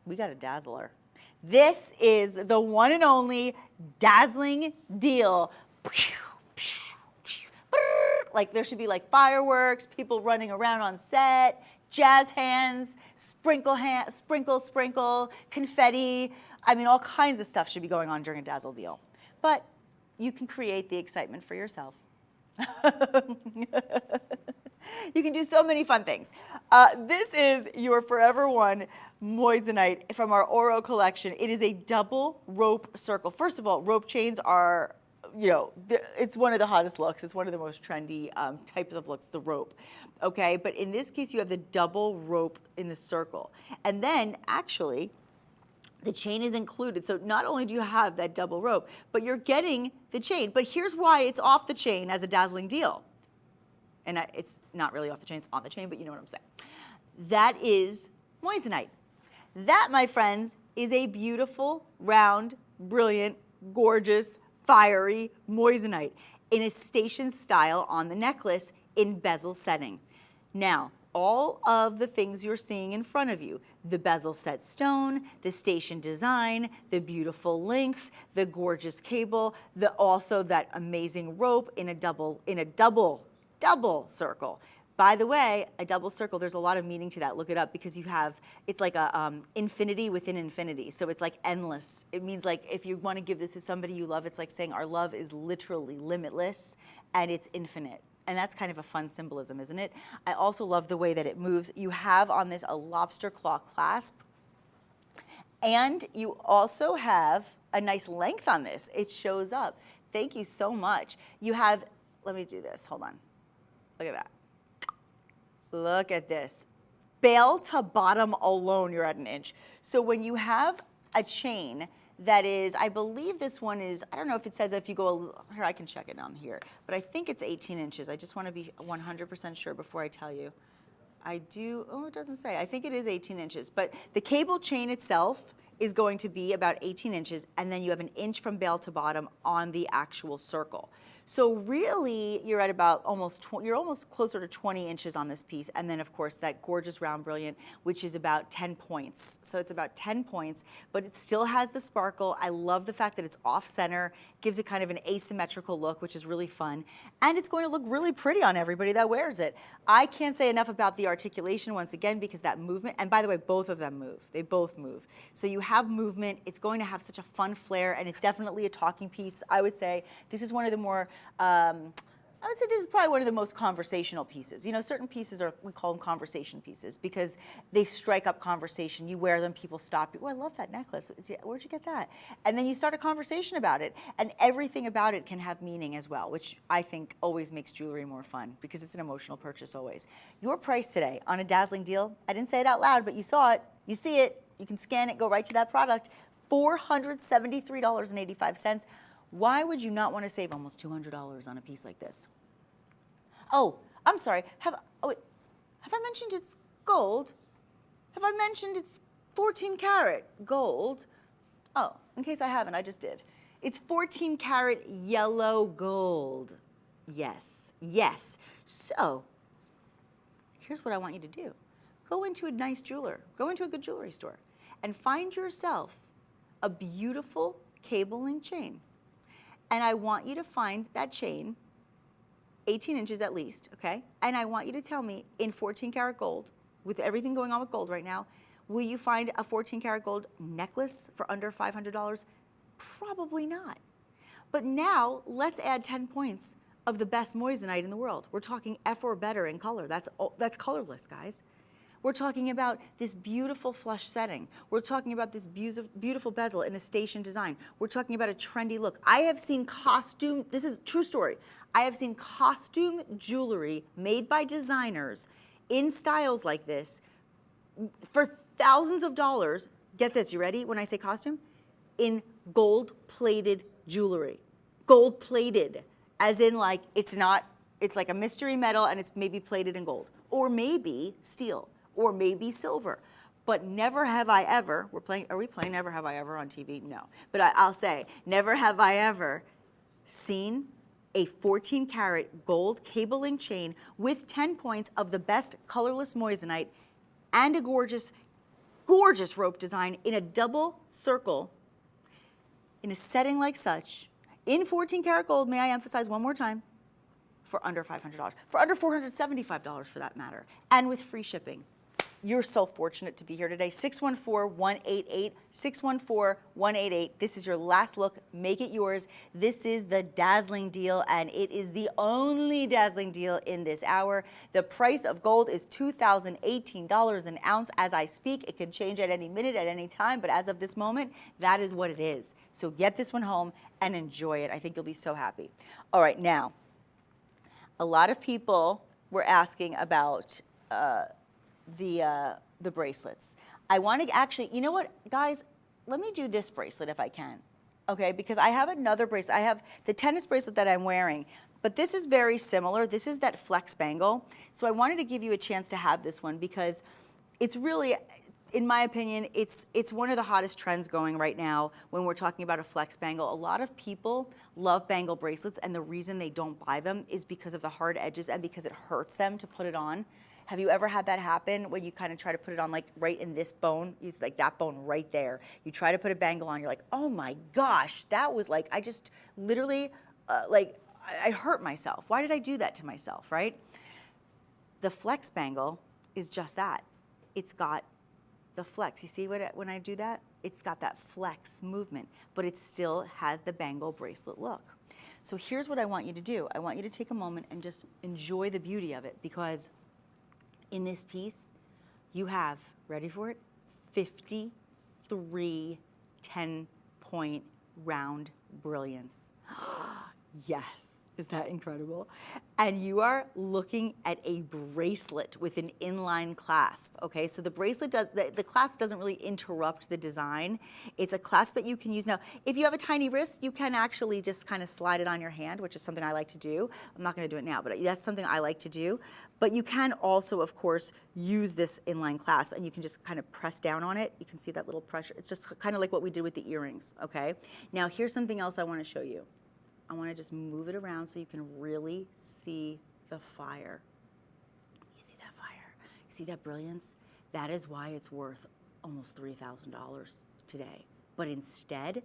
we got a dazzler. This is the one and only dazzling deal. Like there should be like fireworks, people running around on set, jazz hands, sprinkle, confetti. I mean, all kinds of stuff should be going on during a dazzle deal. But you can create the excitement for yourself. You can do so many fun things. This is your Forever One moissanite from our Oro collection. It is a double rope circle. First of all, rope chains are, you know, it's one of the hottest looks. It's one of the most trendy types of looks, the rope. Okay, but in this case, you have the double rope in the circle. And then, actually, The chain is included. So not only do you have that double rope, but you're getting the chain. But here's why it's off the chain as a dazzling deal. And it's not really off the chain, it's on the chain, but you know what I'm saying. That is moissanite. That, my friends, is a beautiful, round, brilliant, gorgeous, fiery moissanite in a station style on the necklace in bezel setting. Now, all of the things you're seeing in front of you, the bezel set stone, the station design, the beautiful links, the gorgeous cable, also that amazing rope in a double circle. By the way, a double circle, there's a lot of meaning to that. Look it up, because it's like a infinity within infinity. So it's like endless. It means like if you want to give this to somebody you love, it's like saying our love is literally limitless and it's infinite. And that's kind of a fun symbolism, isn't it? I also love the way that it moves. You have on this a lobster claw clasp. And you also have a nice length on this. It shows up. Thank you so much. You have, let me do this, hold on. Look at that. Look at this. Bail to bottom alone, you're at 1 inch. So when you have a chain that is, I believe this one is, I don't know if it says if you go, here I can check it down here, but I think it's 18 inches. I just want to be 100% sure before I tell you. I do, oh, it doesn't say. I think it is 18 inches, but the cable chain itself is going to be about 18 inches, and then you have 1 inch from bail to bottom on the actual circle. So really, you're at about you're almost closer to 20 inches on this piece. And then of course that gorgeous round brilliant, which is about 10 points. So it's about 10 points, but it still has the sparkle. I love the fact that it's off center, gives it kind of an asymmetrical look, which is really fun. And it's going to look really pretty on everybody that wears it. I can't say enough about the articulation once again, because that movement, and by the way, both of them move. They both move. So you have movement, it's going to have such a fun flair, and it's definitely a talking piece. I would say this is one of the more, I would say this is probably one of the most conversational pieces. You know, certain pieces we call them conversation pieces because they strike up conversation. You wear them, people stop you. Oh, I love that necklace. Where'd you get that? And then you start a conversation about it. And everything about it can have meaning as well, which I think always makes jewelry more fun because it's an emotional purchase always. Your price today on a dazzling deal, I didn't say it out loud, but you saw it, you see it, you can scan it, go right to that product, $473.85. Why would you not want to save almost $200 on a piece like this? Oh, I'm sorry. Have I mentioned it's gold? Have I mentioned it's 14 karat gold? Oh, in case I haven't, I just did. It's 14 karat yellow gold. Yes, yes. So, here's what I want you to do. Go into a nice jeweler, go into a good jewelry store, and find yourself a beautiful cable link chain. And I want you to find that chain, 18 inches at least, okay? And I want you to tell me, in 14 karat gold, with everything going on with gold right now, will you find a 14 karat gold necklace for under $500? Probably not. But now, let's add 10 points of the best moissanite in the world. We're talking F or better in color. That's colorless, guys. We're talking about this beautiful flush setting. We're talking about this beautiful bezel in a station design. We're talking about a trendy look. I have seen costume, this is a true story. I have seen costume jewelry made by designers in styles like this for thousands of dollars. Get this, you ready when I say costume? In gold-plated jewelry. Gold-plated, as in like it's like a mystery metal and it's maybe plated in gold. Or maybe steel. Or maybe silver. But never have I ever, are we playing Never Have I Ever on TV? No. But I'll say, never have I ever seen a 14 karat gold cable link chain with 10 points of the best colorless moissanite and a gorgeous, gorgeous rope design in a double circle in a setting like such, in 14 karat gold, may I emphasize one more time, for under $500, for under $475 for that matter, and with free shipping. You're so fortunate to be here today. 614-188, 614-188. This is your last look. Make it yours. This is the dazzling deal, and it is the only dazzling deal in this hour. The price of gold is $2,018 an ounce as I speak. It can change at any minute, at any time, but as of this moment, that is what it is. So get this one home and enjoy it. I think you'll be so happy. All right, now, a lot of people were asking about the bracelets. I want to actually, you know what, guys, let me do this bracelet if I can. Okay, because I have another bracelet. I have the tennis bracelet that I'm wearing, but this is very similar. This is that flex bangle. So I wanted to give you a chance to have this one because it's really, in my opinion, it's one of the hottest trends going right now when we're talking about a flex bangle. A lot of people love bangle bracelets, and the reason they don't buy them is because of the hard edges and because it hurts them to put it on. Have you ever had that happen when you kind of try to put it on like right in this bone? It's like that bone right there. You try to put a bangle on, you're like, oh my gosh, that was like, I just literally, I hurt myself. Why did I do that to myself, right? The flex bangle is just that. It's got the flex. You see when I do that? It's got that flex movement, but it still has the bangle bracelet look. So here's what I want you to do. I want you to take a moment and just enjoy the beauty of it, because in this piece, you have, ready for it, 53 10-point round brilliants. Yes, is that incredible? And you are looking at a bracelet with an inline clasp, okay? So the bracelet does, the clasp doesn't really interrupt the design. It's a clasp that you can use. Now, if you have a tiny wrist, you can actually just kind of slide it on your hand, which is something I like to do. I'm not gonna do it now, but that's something I like to do. But you can also, of course, use this inline clasp, and you can just kind of press down on it. You can see that little pressure. It's just kind of like what we did with the earrings, okay? Now, here's something else I wanna show you. I want to just move it around so you can really see the fire. You see that fire? You see that brilliance? That is why it's worth almost $3,000 today. But instead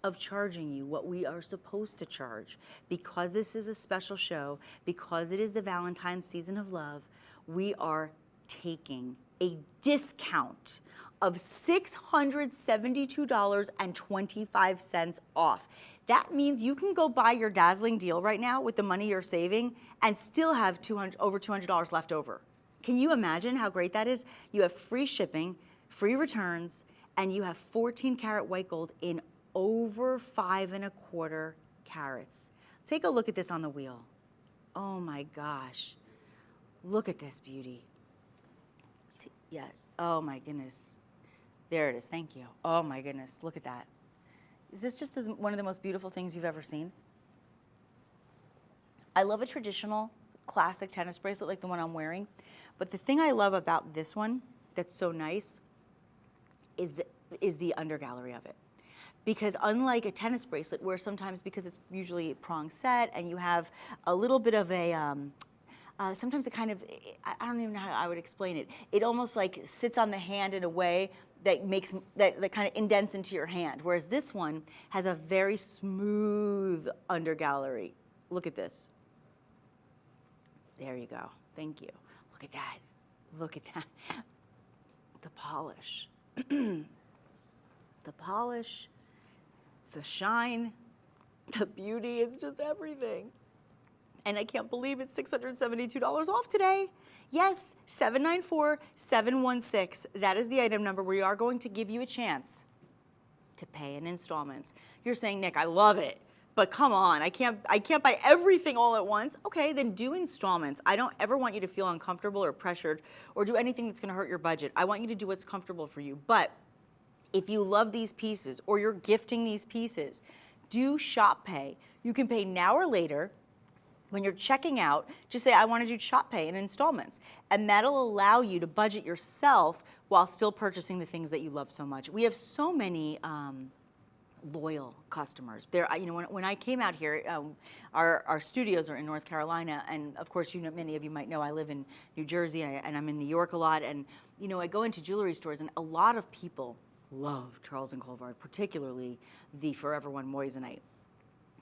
of charging you what we are supposed to charge, because this is a special show, because it is the Valentine's season of love, we are taking a discount of $672.25 off. That means you can go buy your dazzling deal right now with the money you're saving and still have over $200 left over. Can you imagine how great that is? You have free shipping, free returns, and you have 14 karat white gold in over 5¼ carats. Take a look at this on the wheel. Oh my gosh. Look at this beauty. Yeah, oh my goodness. There it is, thank you. Oh my goodness, look at that. Is this just one of the most beautiful things you've ever seen? I love a traditional classic tennis bracelet like the one I'm wearing, but the thing I love about this one that's so nice is the undergallery of it. Because unlike a tennis bracelet, where sometimes, because it's usually prong set and you have a little bit of a, sometimes it kind of, I don't even know how I would explain it. It almost like sits on the hand in a way that makes, that kind of indents into your hand. Whereas this one has a very smooth undergallery. Look at this. There you go, thank you. Look at that, look at that. The polish, the polish, the shine, the beauty, it's just everything. And I can't believe it's $672 off today. Yes, 794-716. That is the item number. We are going to give you a chance to pay in installments. You're saying, Nick, I love it, but come on, I can't buy everything all at once. Okay, then do installments. I don't ever want you to feel uncomfortable or pressured or do anything that's gonna hurt your budget. I want you to do what's comfortable for you. But if you love these pieces or you're gifting these pieces, do shop pay. You can pay now or later. When you're checking out, just say, I want to do shop pay in installments. And that'll allow you to budget yourself while still purchasing the things that you love so much. We have so many loyal customers. When I came out here, our studios are in North Carolina, and of course, many of you might know I live in New Jersey, and I'm in New York a lot, and I go into jewelry stores, and a lot of people love Charles & Colvard, particularly the Forever One moissanite.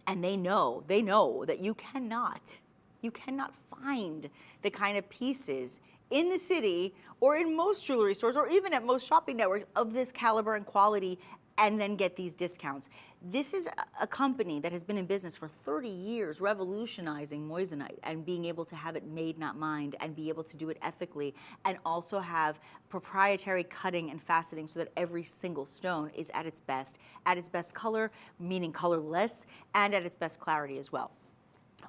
And they know that you cannot find the kind of pieces in the city or in most jewelry stores or even at most shopping networks of this caliber and quality and then get these discounts. This is a company that has been in business for 30 years, revolutionizing moissanite and being able to have it made, not mined, and be able to do it ethically, and also have proprietary cutting and faceting so that every single stone is at its best color, meaning colorless, and at its best clarity as well.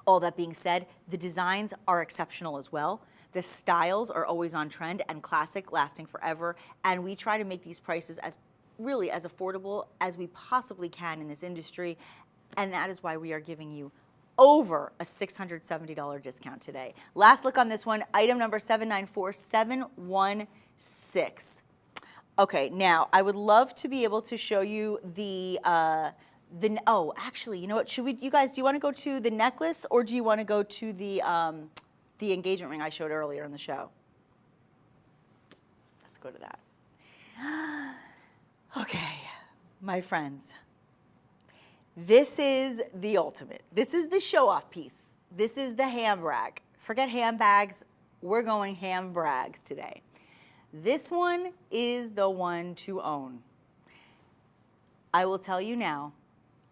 All that being said, the designs are exceptional as well. The styles are always on trend and classic, lasting forever, and we try to make these prices as really as affordable as we possibly can in this industry. And that is why we are giving you over a $670 discount today. Last look on this one, item number 794716. Okay, now I would love to be able to show you oh, actually, you know what? You guys, do you want to go to the necklace or do you want to go to the engagement ring I showed earlier in the show? Let's go to that. Okay, my friends. This is the ultimate. This is the show-off piece. This is the handbrag. Forget handbags. We're going handbrags today. This one is the one to own. I will tell you now,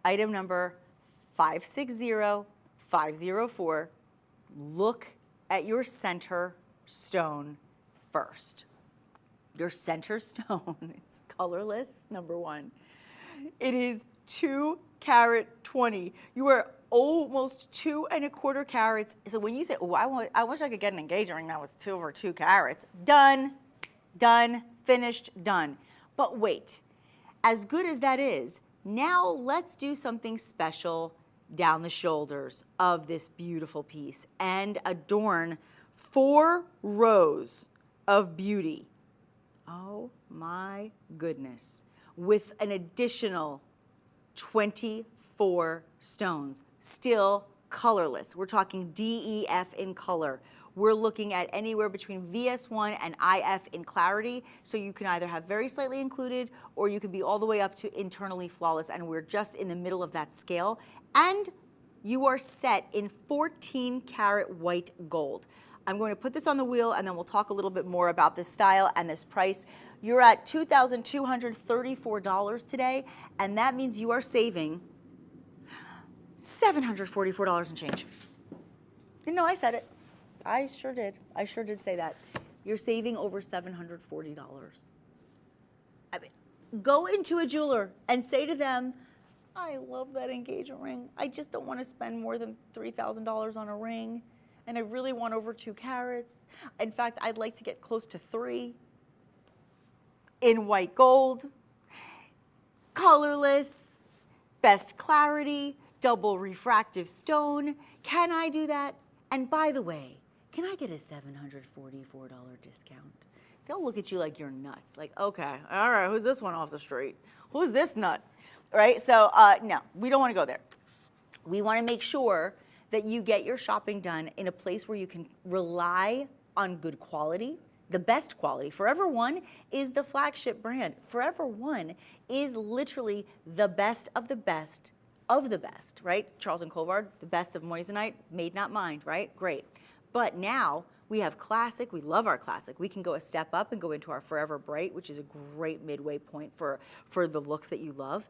item number 560504, look at your center stone first. Your center stone is colorless, number one. It is 2 carat 20. You are almost 2 1/4 carats. So when you say, oh, I wish I could get an engagement ring that was over 2 carats, done, finished, done. But wait, as good as that is, now let's do something special down the shoulders of this beautiful piece and adorn 4 rows of beauty. Oh my goodness. With an additional 24 stones, still colorless. We're talking DEF in color. We're looking at anywhere between VS1 and IF in clarity, so you can either have very slightly included or you can be all the way up to internally flawless, and we're just in the middle of that scale. And you are set in 14 karat white gold. I'm going to put this on the wheel and then we'll talk a little bit more about this style and this price. You're at $2,234 today, and that means you are saving $744 and change. You know, I said it. I sure did. I sure did say that. You're saving over $740. I mean, go into a jeweler and say to them, I love that engagement ring. I just don't want to spend more than $3,000 on a ring, and I really want over 2 carats. In fact, I'd like to get close to 3 in white gold, colorless, best clarity, double refractive stone. Can I do that? And by the way, can I get a $744 discount? They'll look at you like you're nuts. Like, okay, all right, who's this one off the street? Who's this nut? Right? So no, we don't want to go there. We want to make sure that you get your shopping done in a place where you can rely on good quality, the best quality. Forever One is the flagship brand. Forever One is literally the best of the best of the best, right? Charles and Colvard, the best of moissanite, made not mined, right? Great. But now we have classic. We love our classic. We can go a step up and go into our Forever Bright, which is a great midway point for the looks that you love.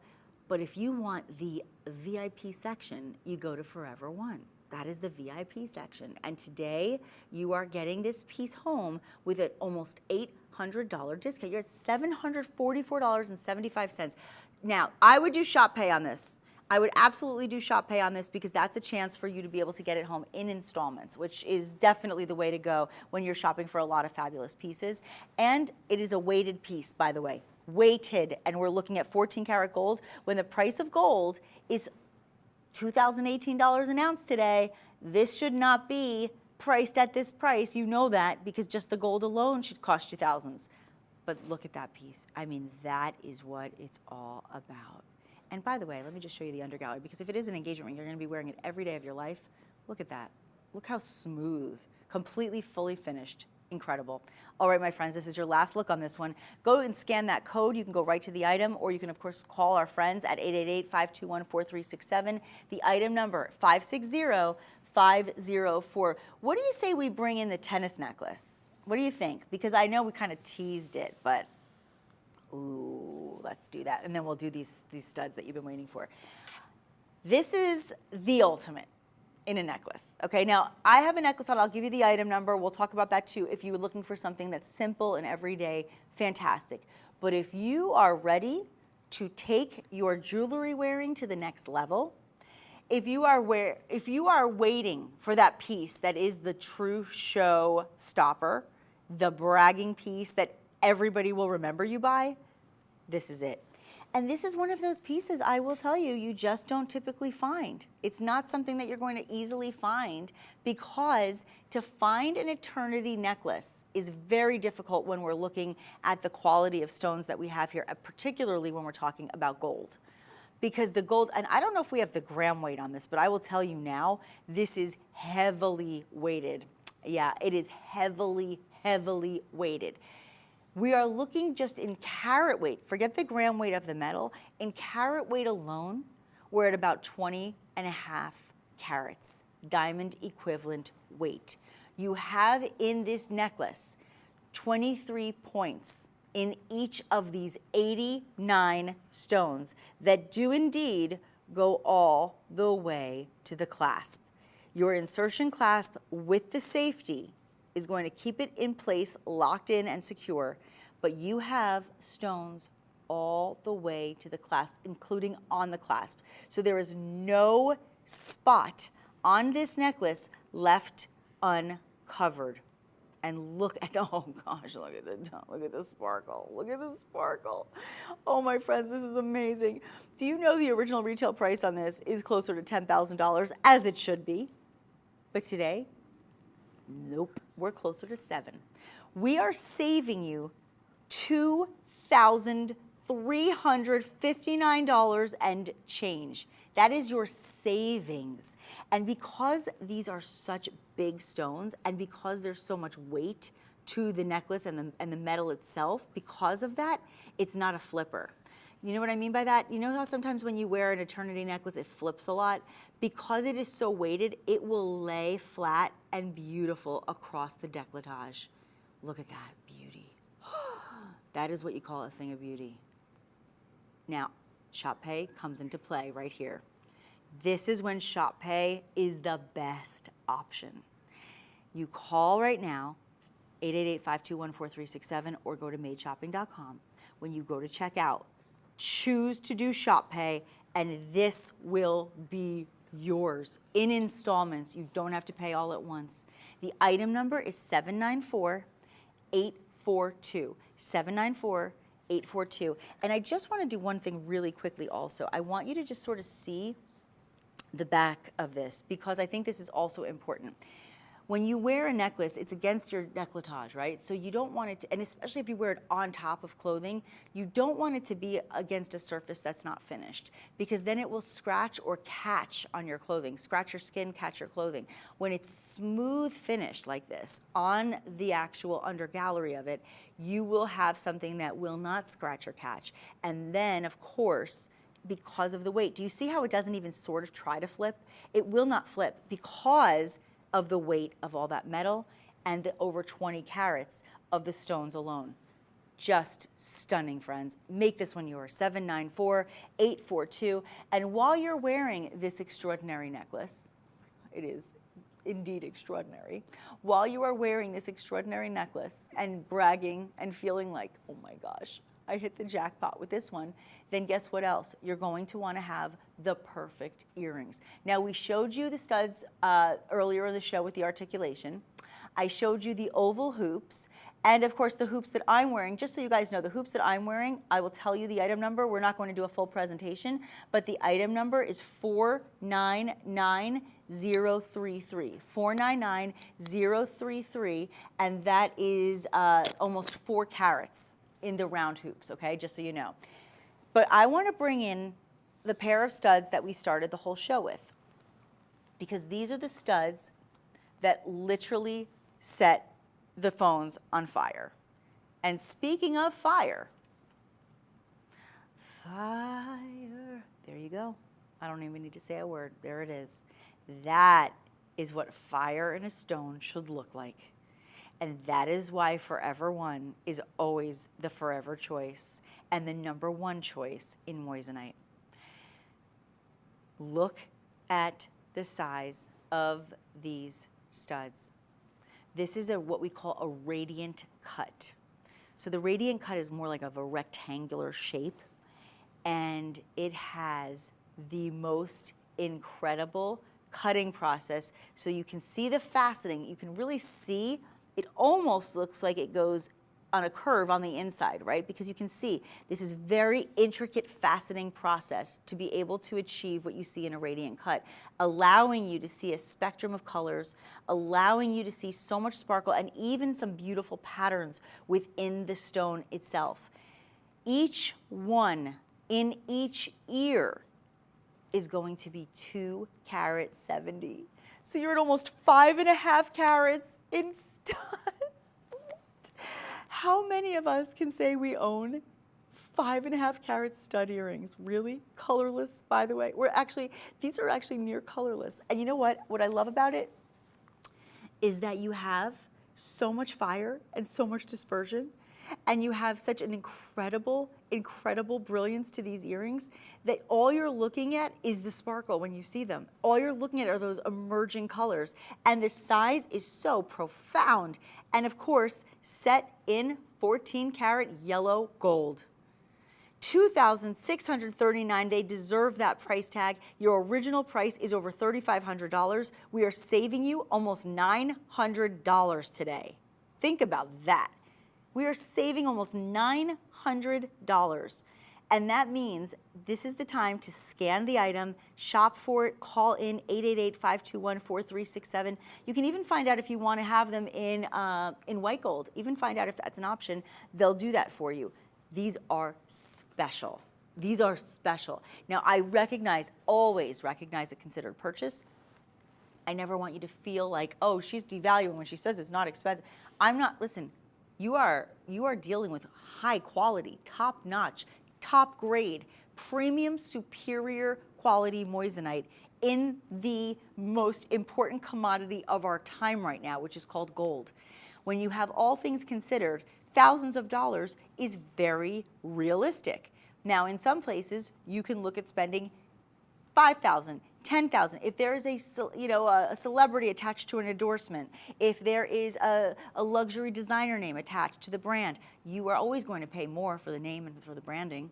But if you want the VIP section, you go to Forever One. That is the VIP section. And today you are getting this piece home with an almost $800 discount. You're at $744.75. Now, I would do Shop Pay on this. I would absolutely do Shop Pay on this because that's a chance for you to be able to get it home in installments, which is definitely the way to go when you're shopping for a lot of fabulous pieces. And it is a weighted piece, by the way. Weighted, and we're looking at 14 karat gold when the price of gold is $2,018 an ounce today. This should not be priced at this price. You know that because just the gold alone should cost you thousands. But look at that piece. I mean, that is what it's all about. And by the way, let me just show you the undergallery, because if it is an engagement ring, you're going to be wearing it every day of your life. Look at that. Look how smooth, completely fully finished. Incredible. All right, my friends, this is your last look on this one. Go and scan that code. You can go right to the item, or you can, of course, call our friends at 888-521-4367. The item number, 560504. What do you say we bring in the tennis necklace? What do you think? Because I know we kind of teased it, but ooh, let's do that. And then we'll do these studs that you've been waiting for. This is the ultimate in a necklace. Okay, now I have a necklace on. I'll give you the item number. We'll talk about that too. If you were looking for something that's simple and everyday, fantastic. But if you are ready to take your jewelry wearing to the next level, if you are waiting for that piece that is the true show stopper, the bragging piece that everybody will remember you by, this is it. And this is one of those pieces, I will tell you, you just don't typically find. It's not something that you're going to easily find, because to find an eternity necklace is very difficult when we're looking at the quality of stones that we have here, particularly when we're talking about gold. Because the gold, and I don't know if we have the gram weight on this, but I will tell you now, this is heavily weighted. Yeah, it is heavily, heavily weighted. We are looking just in carat weight, forget the gram weight of the metal, in carat weight alone, we're at about 20 and a half carats, diamond equivalent weight. You have in this necklace 23 points in each of these 89 stones that do indeed go all the way to the clasp. Your insertion clasp with the safety is going to keep it in place, locked in and secure, but you have stones all the way to the clasp, including on the clasp. So there is no spot on this necklace left uncovered. And look at the, oh gosh, look at the sparkle. Look at the sparkle. Oh, my friends, this is amazing. Do you know the original retail price on this is closer to $10,000, as it should be? But today, nope, we're closer to $7,000. We are saving you $2,359 and change. That is your savings. And because these are such big stones, and because there's so much weight to the necklace and the metal itself, because of that, it's not a flipper. You know what I mean by that? You know how sometimes when you wear an eternity necklace, it flips a lot? Because it is so weighted, it will lay flat and beautiful across the décolletage. Look at that beauty. That is what you call a thing of beauty. Now, ShopPay comes into play right here. This is when ShopPay is the best option. You call right now, 888-521-4367, or go to madeshopping.com. When you go to checkout, choose to do ShopPay, and this will be yours in installments. You don't have to pay all at once. The item number is 794-842. 794-842. And I just want to do one thing really quickly also. I want you to just sort of see the back of this, because I think this is also important. When you wear a necklace, it's against your décolletage, right? So you don't want it to, and especially if you wear it on top of clothing, you don't want it to be against a surface that's not finished, because then it will scratch or catch on your clothing, scratch your skin, catch your clothing. When it's smooth finished like this on the actual undergallery of it, you will have something that will not scratch or catch. And then, of course, because of the weight, do you see how it doesn't even sort of try to flip? It will not flip because of the weight of all that metal and the over 20 carats of the stones alone. Just stunning, friends. Make this one yours, 794-842. And while you're wearing this extraordinary necklace, it is indeed extraordinary. While you are wearing this extraordinary necklace and bragging and feeling like, oh my gosh, I hit the jackpot with this one, then guess what else? You're going to want to have the perfect earrings. Now, we showed you the studs earlier in the show with the articulation. I showed you the oval hoops, and of course the hoops that I'm wearing. Just so you guys know, the hoops that I'm wearing, I will tell you the item number. We're not going to do a full presentation, but the item number is 499033. 499033, and that is almost 4 carats in the round hoops, okay, just so you know. But I want to bring in the pair of studs that we started the whole show with, because these are the studs that literally set the phones on fire. And speaking of fire, there you go. I don't even need to say a word. There it is. That is what fire in a stone should look like. And that is why Forever One is always the forever choice and the #1 choice in moissanite. Look at the size of these studs. This is what we call a radiant cut. So the radiant cut is more like of a rectangular shape, and it has the most incredible cutting process. So you can see the faceting. You can really see. It almost looks like it goes on a curve on the inside, right? Because you can see this is very intricate faceting process to be able to achieve what you see in a radiant cut, allowing you to see a spectrum of colors, allowing you to see so much sparkle and even some beautiful patterns within the stone itself. Each one in each ear is going to be 2 carat 70. So you're at almost 5.5 carats in studs. How many of us can say we own 5.5 carat stud earrings? Really? Colorless, by the way. These are actually near colorless. And you know what? What I love about it is that you have so much fire and so much dispersion, and you have such an incredible, incredible brilliance to these earrings that all you're looking at is the sparkle when you see them. All you're looking at are those emerging colors, and the size is so profound. And of course, set in 14 karat yellow gold. $2,639, they deserve that price tag. Your original price is over $3,500. We are saving you almost $900 today. Think about that. We are saving almost $900. And that means this is the time to scan the item, shop for it, call in 888-521-4367. You can even find out if you want to have them in white gold. Even find out if that's an option. They'll do that for you. These are special. These are special. Now, I always recognize a considered purchase. I never want you to feel like, oh, she's devaluing when she says it's not expensive. I'm not, listen, you are dealing with high quality, top notch, top grade, premium, superior quality moissanite in the most important commodity of our time right now, which is called gold. When you have all things considered, thousands of dollars is very realistic. Now, in some places, you can look at spending $5,000, $10,000. If there is a celebrity attached to an endorsement, if there is a luxury designer name attached to the brand, you are always going to pay more for the name and for the branding.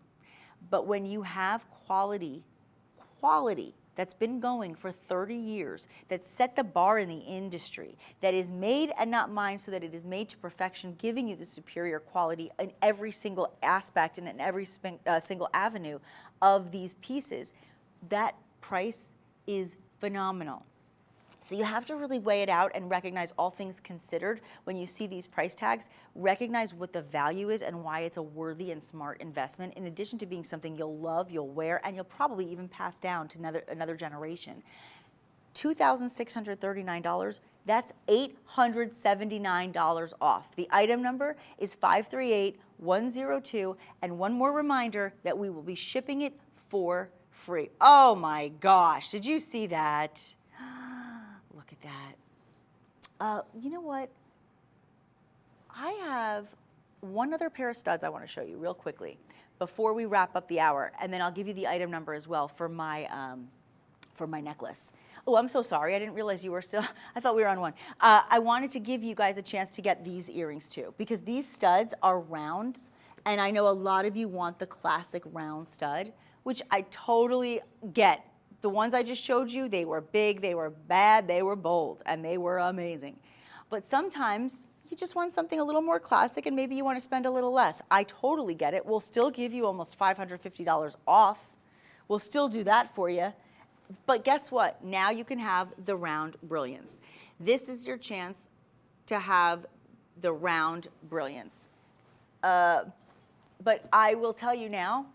But when you have quality that's been going for 30 years, that set the bar in the industry, that is made and not mined so that it is made to perfection, giving you the superior quality in every single aspect and in every single avenue of these pieces, that price is phenomenal. So you have to really weigh it out and recognize all things considered. When you see these price tags, recognize what the value is and why it's a worthy and smart investment, in addition to being something you'll love, you'll wear, and you'll probably even pass down to another generation. $2,639, that's $879 off. The item number is 538102, and one more reminder that we will be shipping it for free. Oh my gosh, did you see that? Look at that. You know what? I have one other pair of studs I want to show you real quickly before we wrap up the hour, and then I'll give you the item number as well for my necklace. Oh, I'm so sorry. I didn't realize you were still, I thought we were on one. I wanted to give you guys a chance to get these earrings too, because these studs are round, and I know a lot of you want the classic round stud, which I totally get. The ones I just showed you, they were big, they were bad, they were bold, and they were amazing. But sometimes you just want something a little more classic and maybe you want to spend a little less. I totally get it. We'll still give you almost $550 off. We'll still do that for you. But guess what? Now you can have the round brilliance. This is your chance to have the round brilliance. But I will tell you now,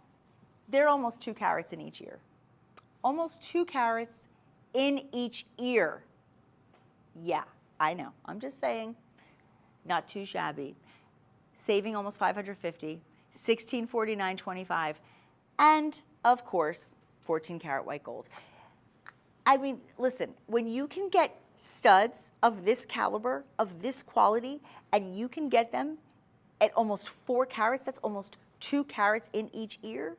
they're almost 2 carats in each ear. Almost 2 carats in each ear. Yeah, I know. I'm just saying, not too shabby. Saving almost $550, $1,649.25, and of course, 14 karat white gold. I mean, listen, when you can get studs of this caliber, of this quality, and you can get them at almost 4 carats, that's almost 2 carats in each ear,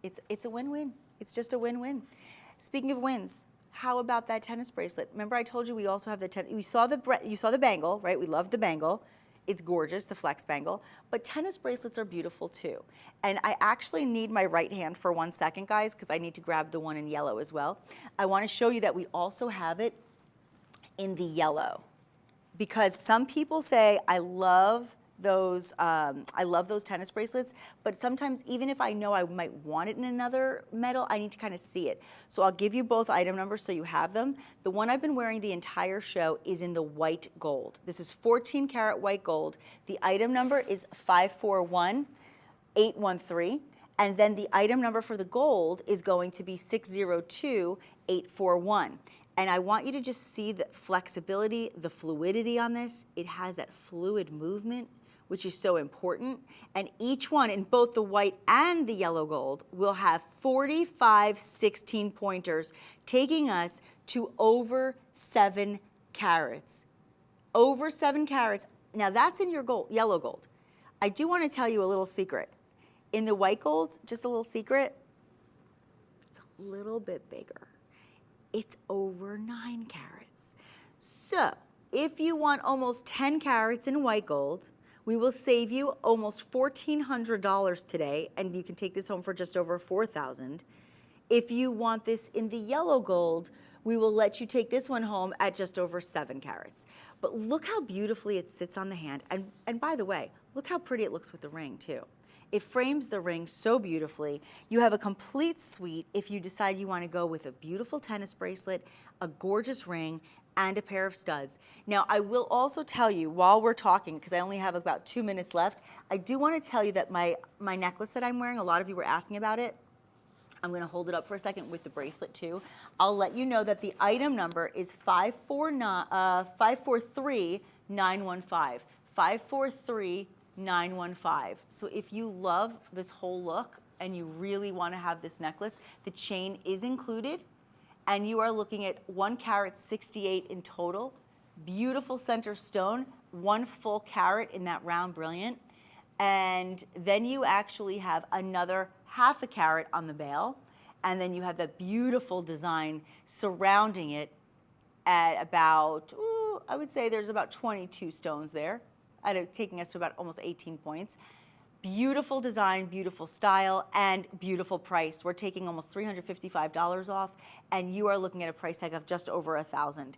it's a win-win. It's just a win-win. Speaking of wins, how about that tennis bracelet? Remember I told you we also have the you saw the bangle, right? We love the bangle. It's gorgeous, the flex bangle. But tennis bracelets are beautiful too. And I actually need my right hand for 1 second, guys, because I need to grab the one in yellow as well. I want to show you that we also have it in the yellow. Because some people say, I love those, I love those tennis bracelets, but sometimes even if I know I might want it in another metal, I need to kind of see it. So I'll give you both item numbers so you have them. The one I've been wearing the entire show is in the white gold. This is 14 karat white gold. The item number is 541813. And then the item number for the gold is going to be 602841. And I want you to just see the flexibility, the fluidity on this. It has that fluid movement, which is so important. And each one, in both the white and the yellow gold, will have 45 16-pointers, taking us to over 7 carats. Over 7 carats. Now that's in your gold, yellow gold. I do want to tell you a little secret. In the white gold, just a little secret, it's a little bit bigger. It's over 9 carats. So if you want almost 10 carats in white gold, we will save you almost $1,400 today, and you can take this home for just over $4,000. If you want this in the yellow gold, we will let you take this one home at just over 7 carats. But look how beautifully it sits on the hand. And by the way, look how pretty it looks with the ring too. It frames the ring so beautifully. You have a complete suite if you decide you want to go with a beautiful tennis bracelet, a gorgeous ring, and a pair of studs. Now, I will also tell you while we're talking, because I only have about 2 minutes left, I do want to tell you that my necklace that I'm wearing, a lot of you were asking about it. I'm going to hold it up for a second with the bracelet too. I'll let you know that the item number is 543915. 543915. So if you love this whole look and you really want to have this necklace, the chain is included, and you are looking at 1 carat 68 in total. Beautiful center stone, 1 full carat in that round brilliant. And then you actually have another ½ carat on the bail, and then you have that beautiful design surrounding it at about, I would say there's about 22 stones there, taking us to about almost 18 points. Beautiful design, beautiful style, and beautiful price. We're taking almost $355 off, and you are looking at a price tag of just over $1,000.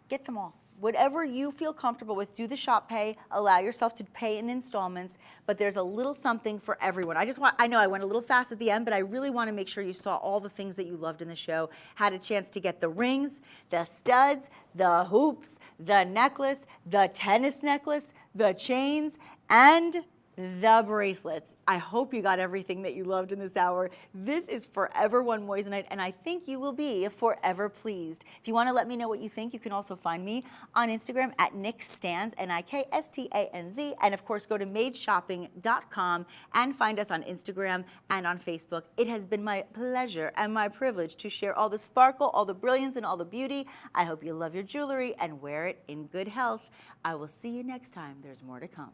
Get them all. Whatever you feel comfortable with, do the shop pay, allow yourself to pay in installments, but there's a little something for everyone. I know I went a little fast at the end, but I really want to make sure you saw all the things that you loved in the show, had a chance to get the rings, the studs, the hoops, the necklace, the tennis necklace, the chains, and the bracelets. I hope you got everything that you loved in this hour. This is Forever One Moissanite, and I think you will be forever pleased. If you want to let me know what you think, you can also find me on Instagram at NikStanz, NikStanz, and of course go to madeshopping.com and find us on Instagram and on Facebook. It has been my pleasure and my privilege to share all the sparkle, all the brilliance, and all the beauty. I hope you love your jewelry and wear it in good health. I will see you next time. There's more to come.